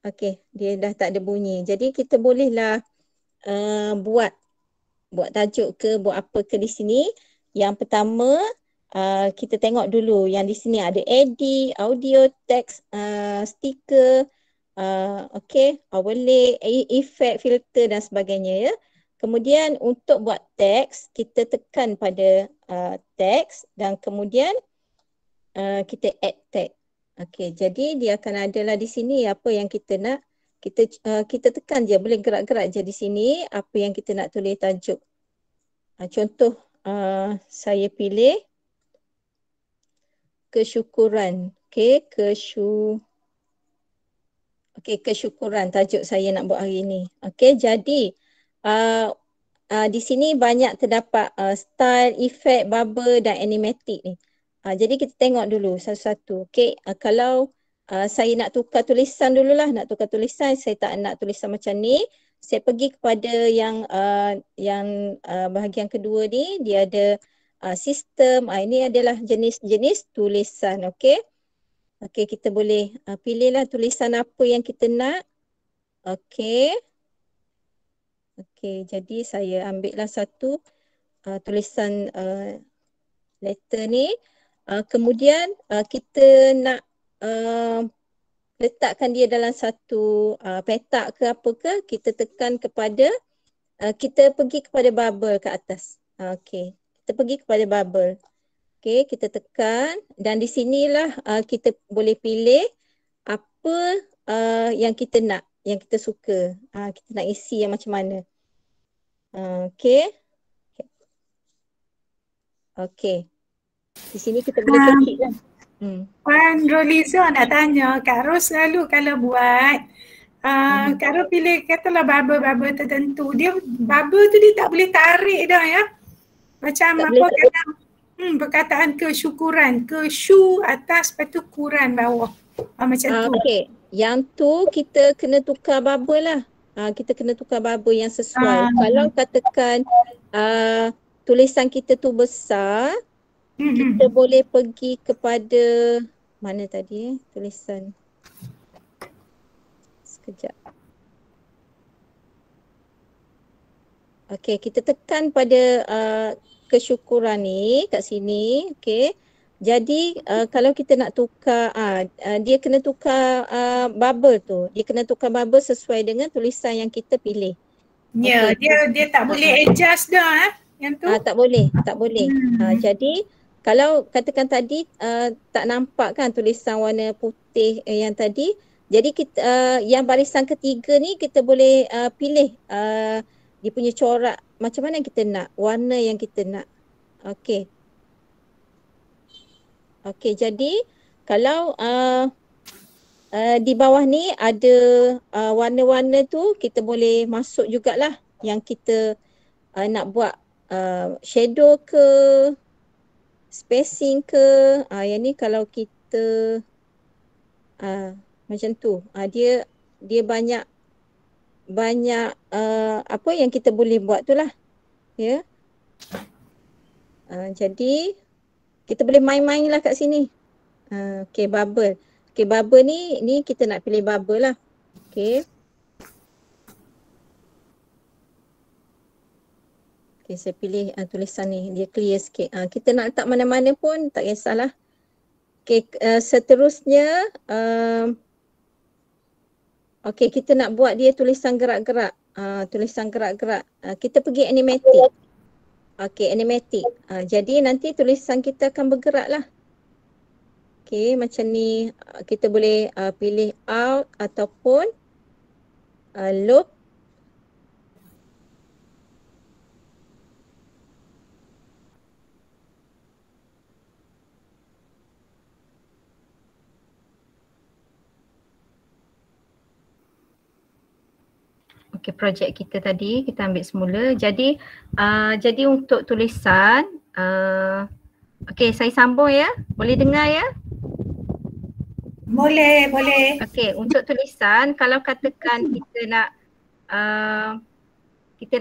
Okey, dia dah tak ada bunyi. Jadi kita bolehlah buat tajuk ke, buat apa ke di sini. Yang pertama, kita tengok dulu yang di sini ada edit, audio, text, stiker, okey, overlay, effect, filter dan sebagainya ya. Kemudian untuk buat teks, kita tekan pada teks dan kemudian kita add tag. Okey, jadi dia akan adalah di sini apa yang kita nak. Kita tekan je, boleh gerak-gerak je di sini apa yang kita nak tulis tajuk. Contoh saya pilih kesyukuran. Okey, kesyukuran tajuk saya nak buat hari ini. Okey, jadi di sini banyak terdapat style, efek, bubble dan animatic ni. Jadi kita tengok dulu satu-satu. Okey, kalau saya nak tukar tulisan dululah, saya tak nak tulisan macam ni. Saya pergi kepada yang bahagian kedua ni, dia ada sistem. Ini adalah jenis-jenis tulisan. Okey. Okey, kita boleh pilihlah tulisan apa yang kita nak. Okey. Okey, jadi saya ambillah satu tulisan letter ni. Kemudian kita nak letakkan dia dalam satu petak ke apa ke, kita tekan kepada, kita pergi kepada bubble ke atas. Okey, kita pergi kepada bubble. Okey, kita tekan dan di sinilah kita boleh pilih apa yang kita nak, yang kita suka. Kita nak isi yang macam mana. Okey. Okey. Di sini kita boleh kecil kan. Puan Roliza nak tanya, Kak Ros selalu kalau buat Kak Ros pilih katalah bubble tertentu, dia bubble tu dia tak boleh tarik dah ya. Macam tak apa kata perkataan kesyukuran, kesyu atas lepas tu kuran bawah. Macam tu. Okey, yang tu kita kena tukar bubble lah. Kita kena tukar bubble yang sesuai. Kalau katakan tulisan kita tu besar, kita boleh pergi kepada mana tadi tulisan. Sekejap. Okey, kita tekan pada kesyukuran ni kat sini. Okey. Jadi kalau kita nak tukar dia kena tukar bubble tu. Dia kena tukar bubble sesuai dengan tulisan yang kita pilih. Ya, okay. Dia tak boleh adjust dah yang tu. Tak boleh. Jadi kalau katakan tadi tak nampak kan tulisan warna putih yang tadi. Jadi kita yang barisan ketiga ni kita boleh pilih dia punya corak macam mana kita nak, warna yang kita nak. Okey. Okey, jadi kalau di bawah ni ada warna-warna tu kita boleh masuk jugalah yang kita nak buat shadow ke, spacing ke, yang ni kalau kita macam tu, dia banyak apa yang kita boleh buat tu lah, ya. Jadi kita boleh main-main lah kat sini. Okay, bubble. Okay, bubble ni kita nak pilih bubble lah. Okay. Okay, saya pilih tulisan ni, dia clear sikit. Kita nak letak mana-mana pun tak kisahlah. Okay, seterusnya okay, kita nak buat dia tulisan gerak-gerak. Tulisan gerak-gerak. Kita pergi animatic. Okay, animatic. Jadi nanti tulisan kita akan bergerak lah. Okay, macam ni kita boleh pilih out ataupun loop. Okay, projek kita tadi kita ambil semula. Jadi untuk tulisan, okay, saya sambung ya. Boleh dengar ya? Boleh. Okay, untuk tulisan, kalau katakan kita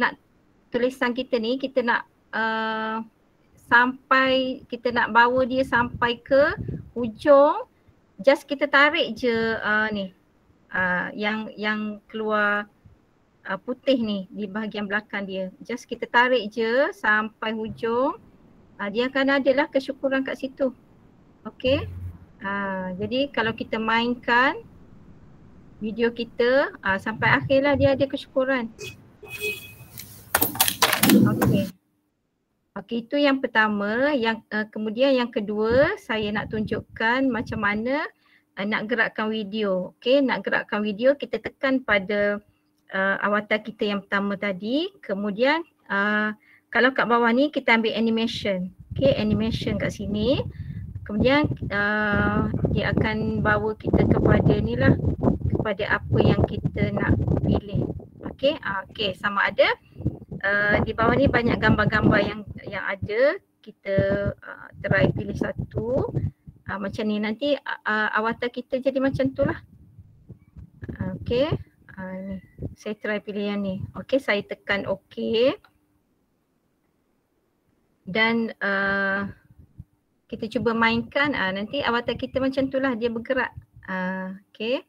nak tulisan kita ni, kita nak kita nak bawa dia sampai ke hujung, just kita tarik je ni, yang keluar putih ni di bahagian belakang dia. Just kita tarik je sampai hujung. Dia akan ada lah kesyukuran kat situ. Okay. Jadi kalau kita mainkan video kita sampai akhir lah dia ada kesyukuran. Okay. Okay, itu yang pertama. Kemudian yang kedua, saya nak tunjukkan macam mana nak gerakkan video. Okay, nak gerakkan video kita tekan pada avatar kita yang pertama tadi. Kemudian kalau kat bawah ni kita ambil animation. Okay, animation kat sini. Kemudian dia akan bawa kita kepada ni lah, kepada apa yang kita nak pilih. Okay, sama ada di bawah ni banyak gambar-gambar yang ada. Kita try pilih satu. Macam ni, nanti avatar kita jadi macam tu lah. Okay. Ni. Saya try pilih yang ni. Okay, saya tekan OK. Dan kita cuba mainkan. Nanti avatar kita macam tu lah, dia bergerak. Okay.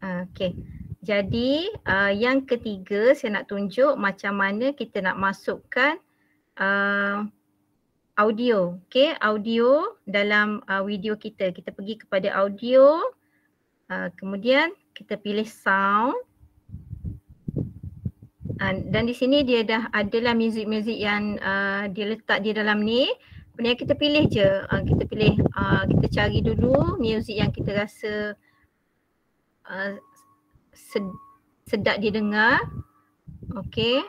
Okay. Jadi yang ketiga saya nak tunjuk macam mana kita nak masukkan audio. Okay, audio dalam video kita. Kita pergi kepada audio. Kemudian kita pilih sound, dan di sini dia dah adalah muzik-muzik yang dia letak di dalam ni. Kemudian kita pilih je, kita cari dulu muzik yang kita rasa sedap didengar. Okey.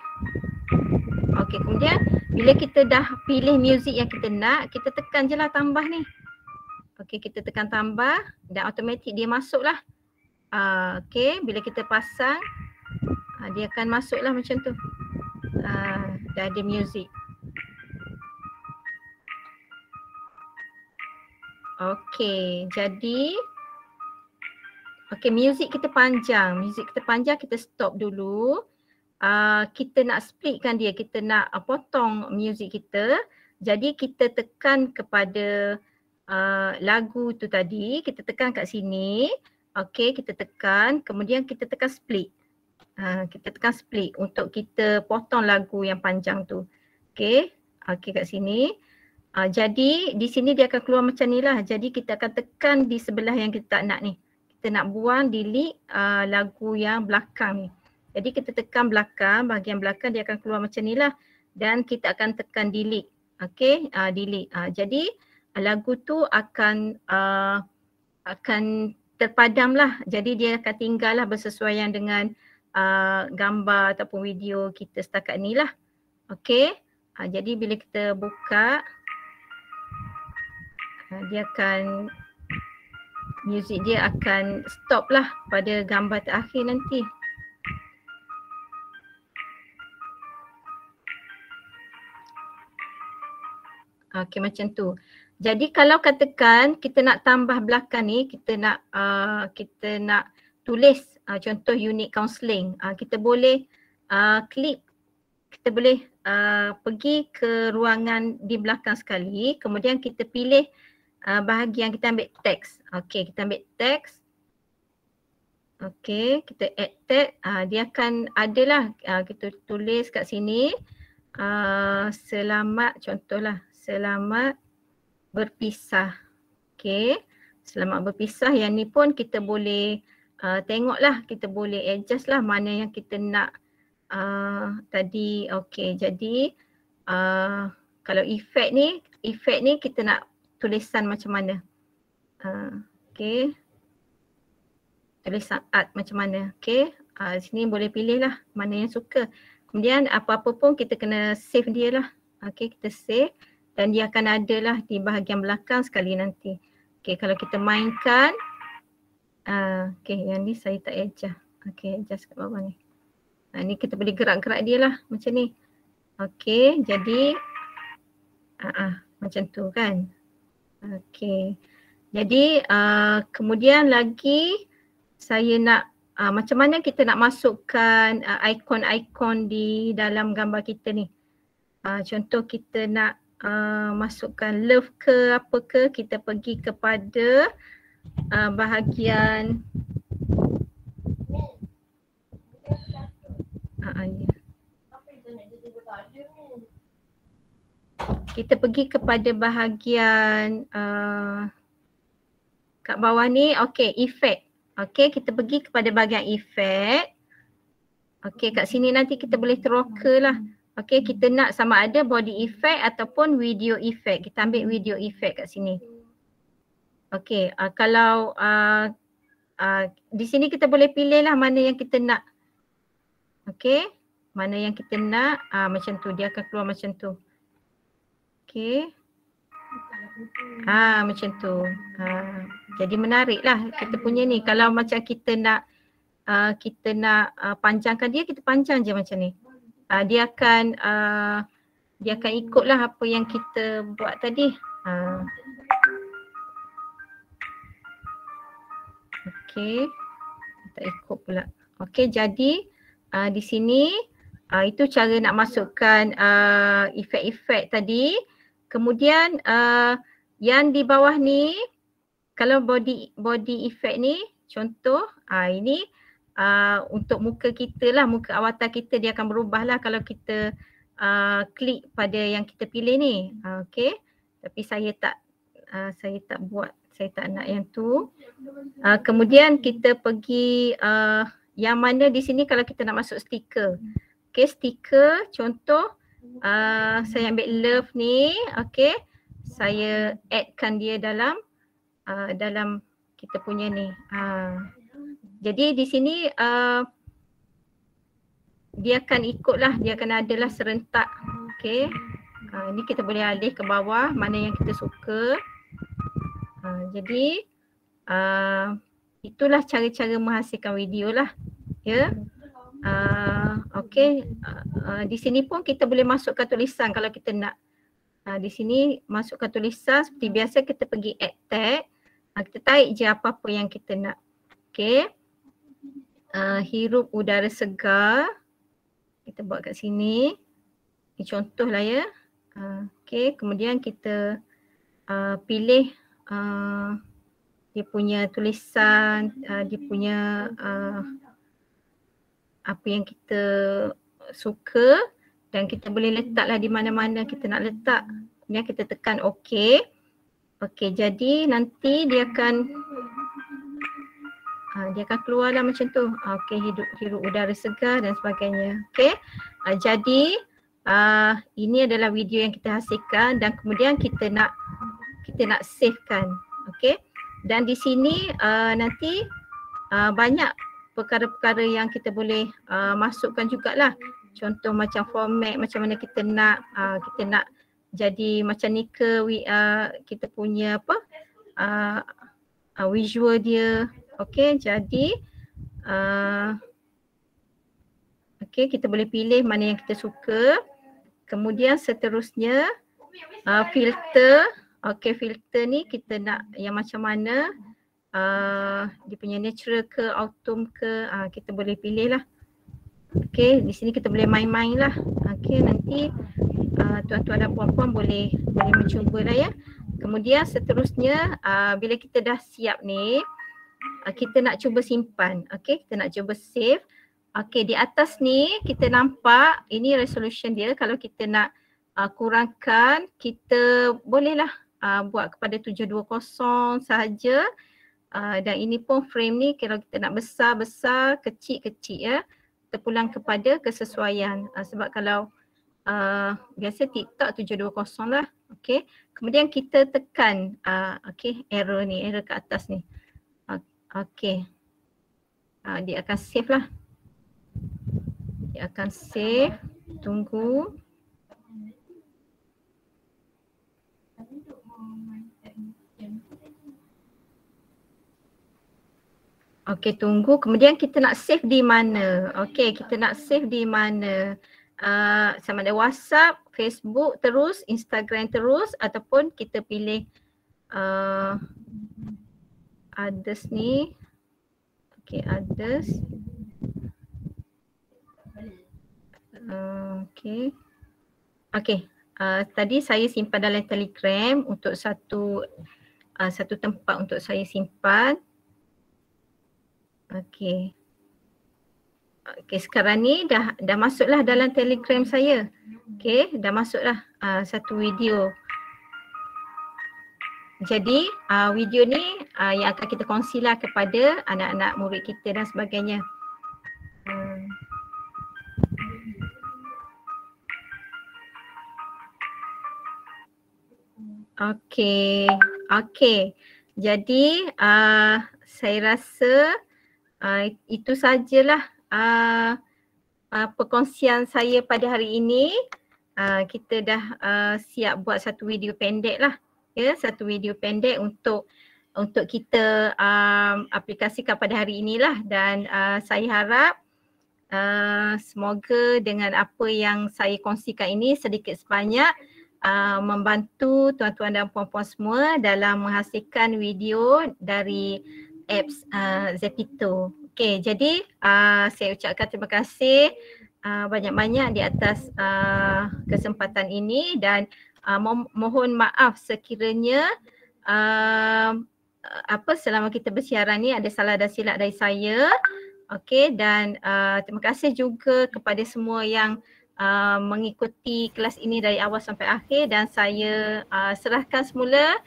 Kemudian bila kita dah pilih muzik yang kita nak, kita tekan je lah tambah ni. Okey, kita tekan tambah dan automatik dia masuk lah. Okey, bila kita pasang dia akan masuk lah macam tu. Dah ada muzik. Okey, jadi muzik kita panjang. Kita stop dulu. Kita nak splitkan dia, kita nak potong muzik kita. Jadi kita tekan kepada lagu tu tadi, kita tekan kat sini. Okey, kita tekan, kemudian kita tekan split. Kita tekan split untuk kita potong lagu yang panjang tu. Okey, kat sini. Jadi di sini dia akan keluar macam ni lah. Jadi kita akan tekan di sebelah yang kita tak nak ni. Kita nak buang, delete lagu yang belakang ni. Jadi kita tekan belakang, bahagian belakang dia akan keluar macam ni lah. Dan kita akan tekan delete. Okey, delete. Jadi lagu tu akan terpadam lah. Jadi dia akan tinggal lah bersesuaian dengan gambar ataupun video kita setakat ni lah. Okey. Jadi bila kita buka, muzik dia akan stop lah pada gambar terakhir nanti. Okey, macam tu. Jadi kalau katakan kita nak tambah belakang ni, kita nak tulis contoh unit counselling, kita boleh klik, kita boleh pergi ke ruangan di belakang sekali, kemudian kita pilih bahagian kita ambil teks. Okey, kita ambil teks. Okey, kita add tag, dia akan adalah kita tulis kat sini selamat, contohlah selamat berpisah. Okey, selamat berpisah, yang ni pun kita boleh tengoklah, kita boleh adjust lah mana yang kita nak tadi. Okey, jadi kalau efek ni kita nak tulisan macam mana. Okey, tulisan art macam mana. Okey, sini boleh pilih lah mana yang suka. Kemudian apa-apa pun kita kena save dia lah. Okey, kita save dan dia akan ada lah di bahagian belakang sekali nanti. Okey, kalau kita mainkan, okey, yang ni saya tak adjust. Okey, adjust kat bawah ni. Ni kita boleh gerak-gerak dia lah macam ni. Okey, jadi macam tu kan. Okey, jadi kemudian lagi saya nak macam mana kita nak masukkan ikon-ikon di dalam gambar kita ni. Contoh kita nak masukkan love ke apa ke, kita pergi kepada bahagian kita pergi kepada bahagian kat bawah ni. Okey, efek. Okey, kita pergi kepada bahagian efek. Okey, kat sini nanti kita boleh teroka lah. Okey, kita nak sama ada body effect ataupun video effect. Kita ambil video effect kat sini. Okey, kalau di sini kita boleh pilih lah mana yang kita nak. Okey, mana yang kita nak, macam tu, dia akan keluar macam tu. Okey, macam tu. Jadi menarik lah kita punya ni. Kalau macam kita nak panjangkan dia, kita panjang je macam ni. Dia akan ikutlah apa yang kita buat tadi. Okey, tak ikut pula. Okey, jadi di sini itu cara nak masukkan efek-efek tadi. Kemudian yang di bawah ni, kalau body effect ni, contoh ini untuk muka kita lah, muka avatar kita, dia akan berubah lah kalau kita klik pada yang kita pilih ni. Okey, tapi saya tak buat, saya tak nak yang tu. Kemudian kita pergi yang mana di sini kalau kita nak masuk stiker. Okey, stiker contoh saya ambil love ni. Okey, saya addkan dia dalam kita punya ni. Jadi di sini dia akan ikutlah, dia akan adalah serentak. Okey, ini kita boleh alih ke bawah mana yang kita suka. Jadi itulah cara-cara menghasilkan video lah, ya. Okey, di sini pun kita boleh masukkan tulisan kalau kita nak. Di sini masukkan tulisan seperti biasa, kita pergi add tag, kita tarik je apa-apa yang kita nak. Okey, hirup udara segar, kita buat kat sini. Ini contoh lah ya. Okey, kemudian kita pilih dia punya tulisan, dia punya apa yang kita suka, dan kita boleh letaklah di mana-mana kita nak letak. Kemudian kita tekan OK. Okey, jadi nanti dia akan keluarlah macam tu. Okey, hirup udara segar dan sebagainya. Okey, jadi ini adalah video yang kita hasilkan dan kemudian kita nak savekan. Okey, dan di sini nanti banyak perkara-perkara yang kita boleh masukkan jugalah. Contoh macam format, macam mana kita nak jadi macam ni ke, kita punya apa visual dia. Okey, jadi okey, kita boleh pilih mana yang kita suka. Kemudian seterusnya filter. Okey, filter ni kita nak yang macam mana, dia punya natural ke autumn ke, kita boleh pilih lah. Okey, di sini kita boleh main-main lah. Okey, nanti tuan-tuan dan puan-puan boleh mencuba lah ya. Kemudian seterusnya bila kita dah siap ni, kita nak cuba simpan. Okey, kita nak cuba save. Okey, di atas ni kita nampak ini resolution dia. Kalau kita nak kurangkan, kita bolehlah buat kepada 720 sahaja. Dan ini pun frame ni kalau kita nak besar-besar, kecil-kecil ya. Kita pulang kepada kesesuaian. Sebab kalau biasa TikTok 720 lah. Okey. Kemudian kita tekan okey, arrow ni, arrow ke atas ni. Okey. Dia akan save lah. Dia akan save. Tunggu. Okey, tunggu. Kemudian kita nak save di mana? Okey, kita nak save di mana? Sama ada WhatsApp, Facebook terus, Instagram terus, ataupun kita pilih others ni. Okey, others. Okey. Okey. Tadi saya simpan dalam Telegram untuk satu tempat untuk saya simpan. Okey. Okey, sekarang ni dah masuklah dalam Telegram saya. Okey, dah masuklah satu video. Jadi video ni yang akan kita kongsilah kepada anak-anak murid kita dan sebagainya. Okey. Okey. Jadi saya rasa itu sajalah perkongsian saya pada hari ini. Kita dah siap buat satu video pendek lah. Ya, satu video pendek untuk kita aplikasikan pada hari inilah. Dan saya harap semoga dengan apa yang saya kongsikan ini sedikit sebanyak membantu tuan-tuan dan puan-puan semua dalam menghasilkan video dari apps Zeppito. Okey, jadi saya ucapkan terima kasih banyak-banyak di atas kesempatan ini dan mohon maaf sekiranya selama kita bersiaran ni ada salah dan silap dari saya. Okey, dan terima kasih juga kepada semua yang mengikuti kelas ini dari awal sampai akhir dan saya serahkan semula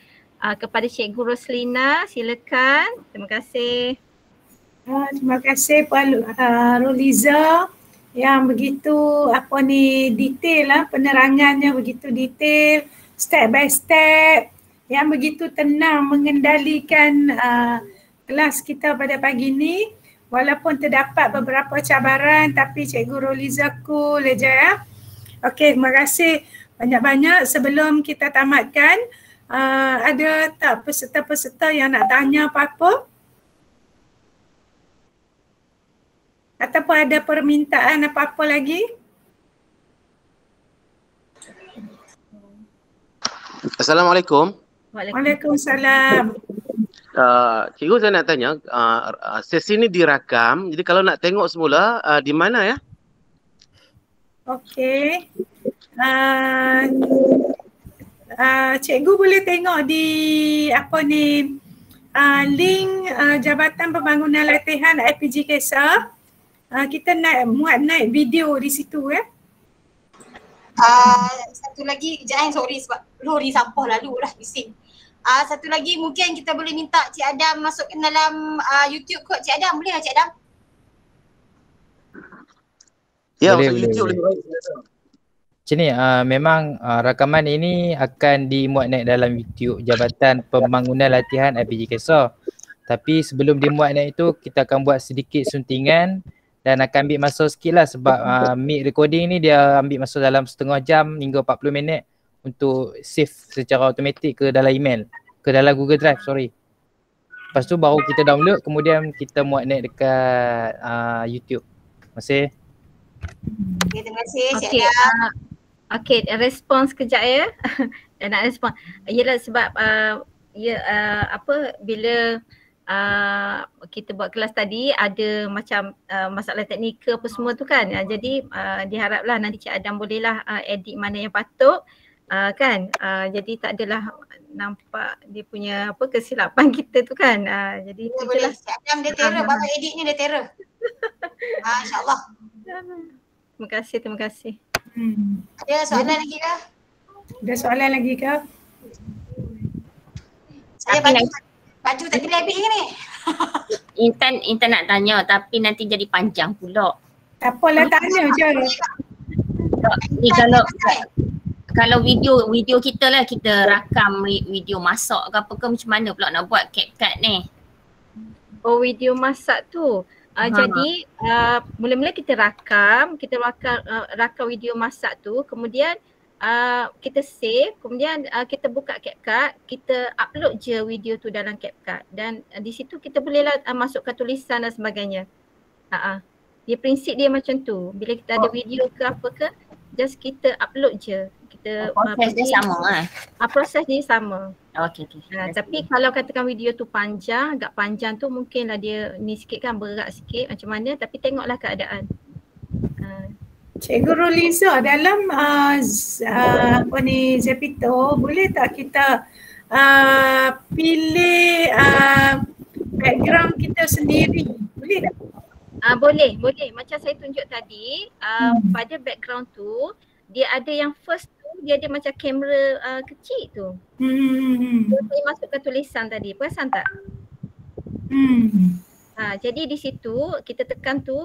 kepada Cikgu Roslina. Silakan. Terima kasih. Terima kasih Puan Roliza yang begitu detail lah, penerangannya begitu detail, step by step, yang begitu tenang mengendalikan kelas kita pada pagi ini. Walaupun terdapat beberapa cabaran tapi Cikgu Roliza cool aja ya. Okey, terima kasih banyak-banyak. Sebelum kita tamatkan, ada tak peserta-peserta yang nak tanya apa-apa? Ataupun ada permintaan apa-apa lagi? Assalamualaikum. Waalaikumsalam. Cikgu, saya nak tanya, sesi ni dirakam, jadi kalau nak tengok semula di mana ya? Okey. Cikgu boleh tengok di link Jabatan Pembangunan Latihan IPG Kesar. Kita muat naik video di situ ya. Satu lagi, sorry sebab lori sampah lalu lah bising. Satu lagi mungkin kita boleh minta Cik Adam masuk ke dalam YouTube kot. Cik Adam, boleh tak Cik Adam? Ya, boleh, masuk YouTube boleh. Macam ni, memang rakaman ini akan dimuat naik dalam YouTube Jabatan Pembangunan Latihan IPG Kesar. Tapi sebelum dimuat naik itu, kita akan buat sedikit suntingan dan akan ambil masa sikit lah sebab mic recording ni dia ambil masa dalam setengah jam hingga 40 minit untuk save secara automatik ke dalam email, ke dalam Google Drive, sorry. Lepas tu baru kita download, kemudian kita muat naik dekat YouTube. Terima kasih. Okay, terima kasih Cik Okey, Adam. Okey, respon sekejap ya. Nak respon. Ialah sebab bila kita buat kelas tadi ada macam masalah teknikal apa semua tu kan. Jadi diharaplah nanti Cik Adam bolehlah edit mana yang patut. Kan. Jadi tak adalah nampak dia punya kesilapan kita tu kan. Jadi boleh. Cik Adam dia terror, babak edit ni dia terror. InsyaAllah. Terima kasih. Ada soalan lagi ke? Ada soalan lagi ke? Saya baju tak pilih habis ke ni? Intan nak tanya tapi nanti jadi panjang pula. Tak apalah, tanya je. Ni kalau video kita lah, kita rakam video masak ke apa ke, macam mana pula nak buat CapCut ni? Oh, video masak tu. Jadi mula-mula kita rakam video masak tu, kemudian kita save, kemudian kita buka CapCut, kita upload je video tu dalam CapCut dan di situ kita bolehlah masukkan tulisan dan sebagainya. Dia prinsip dia macam tu. Bila kita ada video ke apa ke, just kita upload je. Proses dia sama lah. Proses dia sama. Okey. Tapi kalau katakan video tu panjang, agak panjang tu mungkinlah dia ni sikit kan, berat sikit macam mana, tapi tengoklah keadaan. Cikgu Roliza, dalam Zepito, boleh tak kita pilih background kita sendiri? Boleh tak? Boleh. Macam saya tunjuk tadi, pada background tu dia ada yang first tu, dia ada macam kamera kecil tu. Saya masukkan tulisan tadi, perasan tak? Jadi di situ kita tekan tu,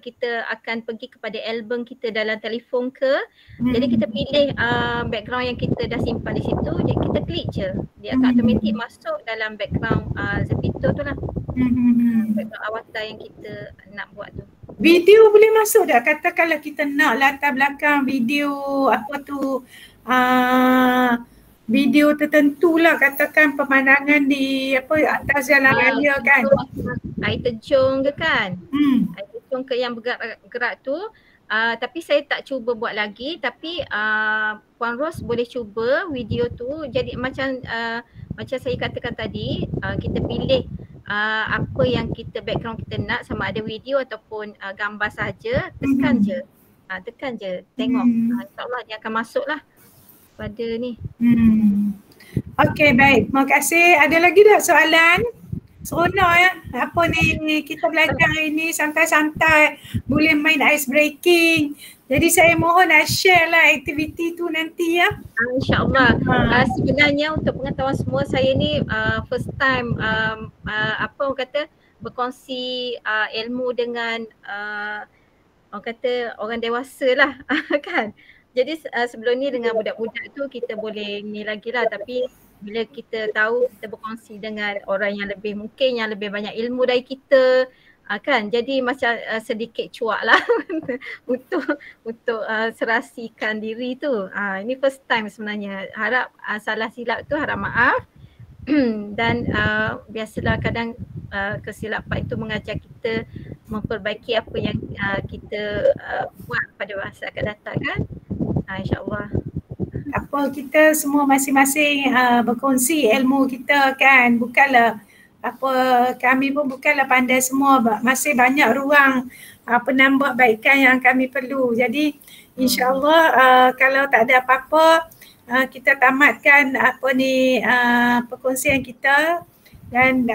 kita akan pergi kepada album kita dalam telefon ke. Jadi kita pilih background yang kita dah simpan di situ, jadi kita klik je. Dia akan automatik masuk dalam background Zepito tu lah. Background avatar yang kita nak buat tu. Video boleh masuk tak? Katakanlah kita nak latar belakang video video tertentu lah, katakan pemandangan di atas jalan raya kan. Air terjun ke kan? Air terjun ke yang bergerak tu. Tapi saya tak cuba buat lagi, tapi Puan Ros boleh cuba video tu jadi macam saya katakan tadi, kita pilih apa yang background kita nak, sama ada video ataupun gambar saja, tekan je, tengok. InsyaAllah dia akan masuk lah pada ni. Okey, baik. Terima kasih. Ada lagi tak soalan? Seronok ya. Apa ni kita belajar hari ni santai-santai, boleh main ice breaking. Jadi saya mohon share lah aktiviti tu nanti ya. InsyaAllah. Sebenarnya untuk pengetahuan semua, saya ni first time berkongsi ilmu dengan orang dewasa lah kan. Jadi sebelum ni dengan budak-budak tu kita boleh ni lagi lah, tapi bila kita tahu kita berkongsi dengan orang yang lebih banyak ilmu dari kita kan, jadi macam sedikit cuak lah untuk serasikan diri tu. Ini first time sebenarnya. Harap salah silap tu harap maaf. Dan biasalah kadang kesilapan itu mengajar kita memperbaiki apa yang kita buat pada masa akan datang kan. InsyaAllah. Kita semua masing-masing berkongsi ilmu kita kan. Bukanlah kami pun bukanlah pandai semua, masih banyak ruang penambahbaikan yang kami perlu. Jadi insyaAllah kalau tak ada apa-apa, kita tamatkan perkongsian kita dan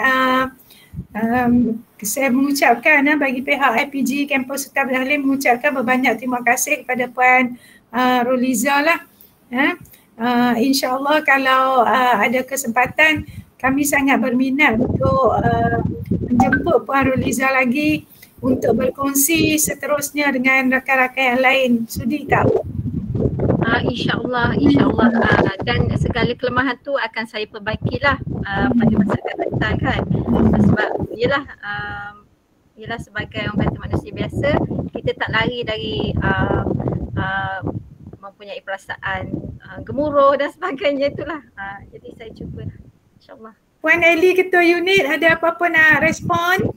saya mengucapkan bagi pihak IPG Kampus Sultan Abdul Halim mengucapkan berbanyak terima kasih kepada Puan Roliza lah. InsyaAllah kalau ada kesempatan, kami sangat berminat untuk menjemput Puan Roliza lagi untuk berkongsi seterusnya dengan rakan-rakan yang lain. Sudi tak? InsyaAllah. Dan segala kelemahan tu akan saya perbaikilah pada masa akan datang kan. Sebab ialah sebagai orang kata manusia biasa, kita tak lari dari mempunyai perasaan gemuruh dan sebagainya itulah. Jadi saya cuba insyaAllah. Puan Eli, Ketua Unit, ada apa-apa nak respon?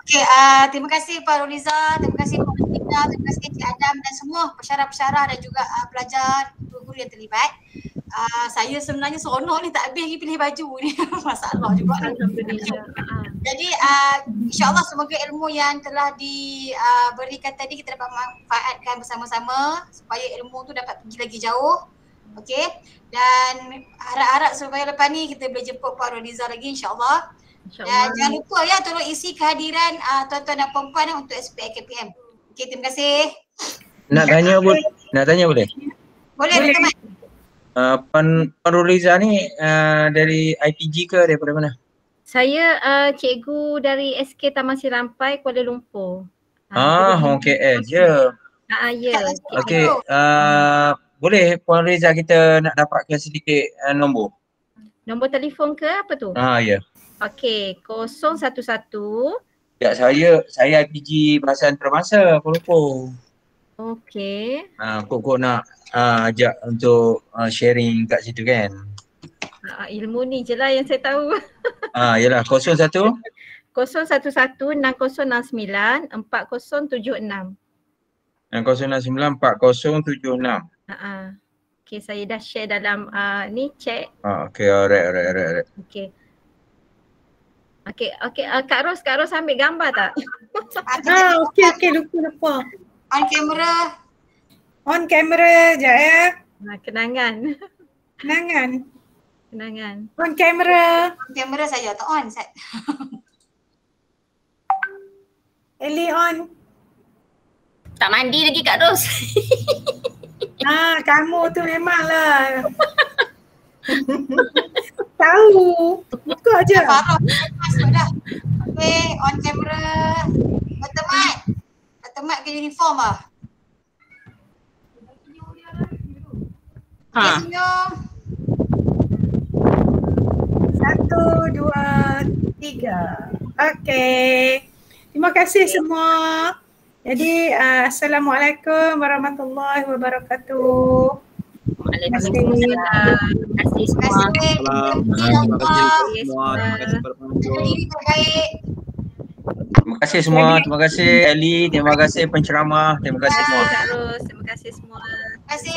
Okey, terima kasih Pak Roliza, terima kasih Pak Roliza, terima kasih Cik Adam dan semua pensyarah-pensyarah dan juga pelajar, guru yang terlibat. Saya sebenarnya seronok ni, tak habis lagi pilih baju ni. Masalah juga ni. Jadi insyaAllah semoga ilmu yang telah diberikan tadi kita dapat manfaatkan bersama-sama supaya ilmu tu dapat pergi lagi jauh. Okey, dan harap-harap supaya lepas ni kita boleh jemput Pak Roliza lagi insyaAllah. Dan jangan lupa ya, tolong isi kehadiran tuan-tuan dan perempuan untuk SPM KPM. Okey, terima kasih. Nak tanya boleh? Boleh, Dr. Mat. Pan Roliza ni dari IPG ke daripada mana? Saya cikgu dari SK Taman Sirampai, Kuala Lumpur. Orang KL je. Ya. Okey, boleh Puan Roliza kita nak dapatkan sedikit nombor? Nombor telefon ke apa tu? Ya. Okey, 011. Ya, saya IPG Bahasa Antarabangsa Kuala Lumpur. Okey. Kok nak ajak untuk sharing kat situ kan? Ilmu ni je lah yang saya tahu. Yalah 01 011 6069 4076. 60694076. Okey, saya dah share dalam ni chat. Okey, alright. Okey. Kak Ros ambil gambar tak? Okey, lupa. On kamera jap ya. Kenangan. On kamera. On kamera saya tak on set. Eli on. Tak mandi lagi Kak Ros. Kamu tu memanglah. Tahu. Buka je. Masuk dah. Okey, on kamera. Dr. Mat ke uniform lah. Okay, senyum. 1, 2, 3. Okey. Terima kasih semua. Jadi Assalamualaikum warahmatullahi wabarakatuh. Waalaikumsalam. Terima kasih semua. Terima kasih semua. Terima kasih Ali, terima kasih penceramah, terima kasih semua. Terima kasih semua. Terima kasih.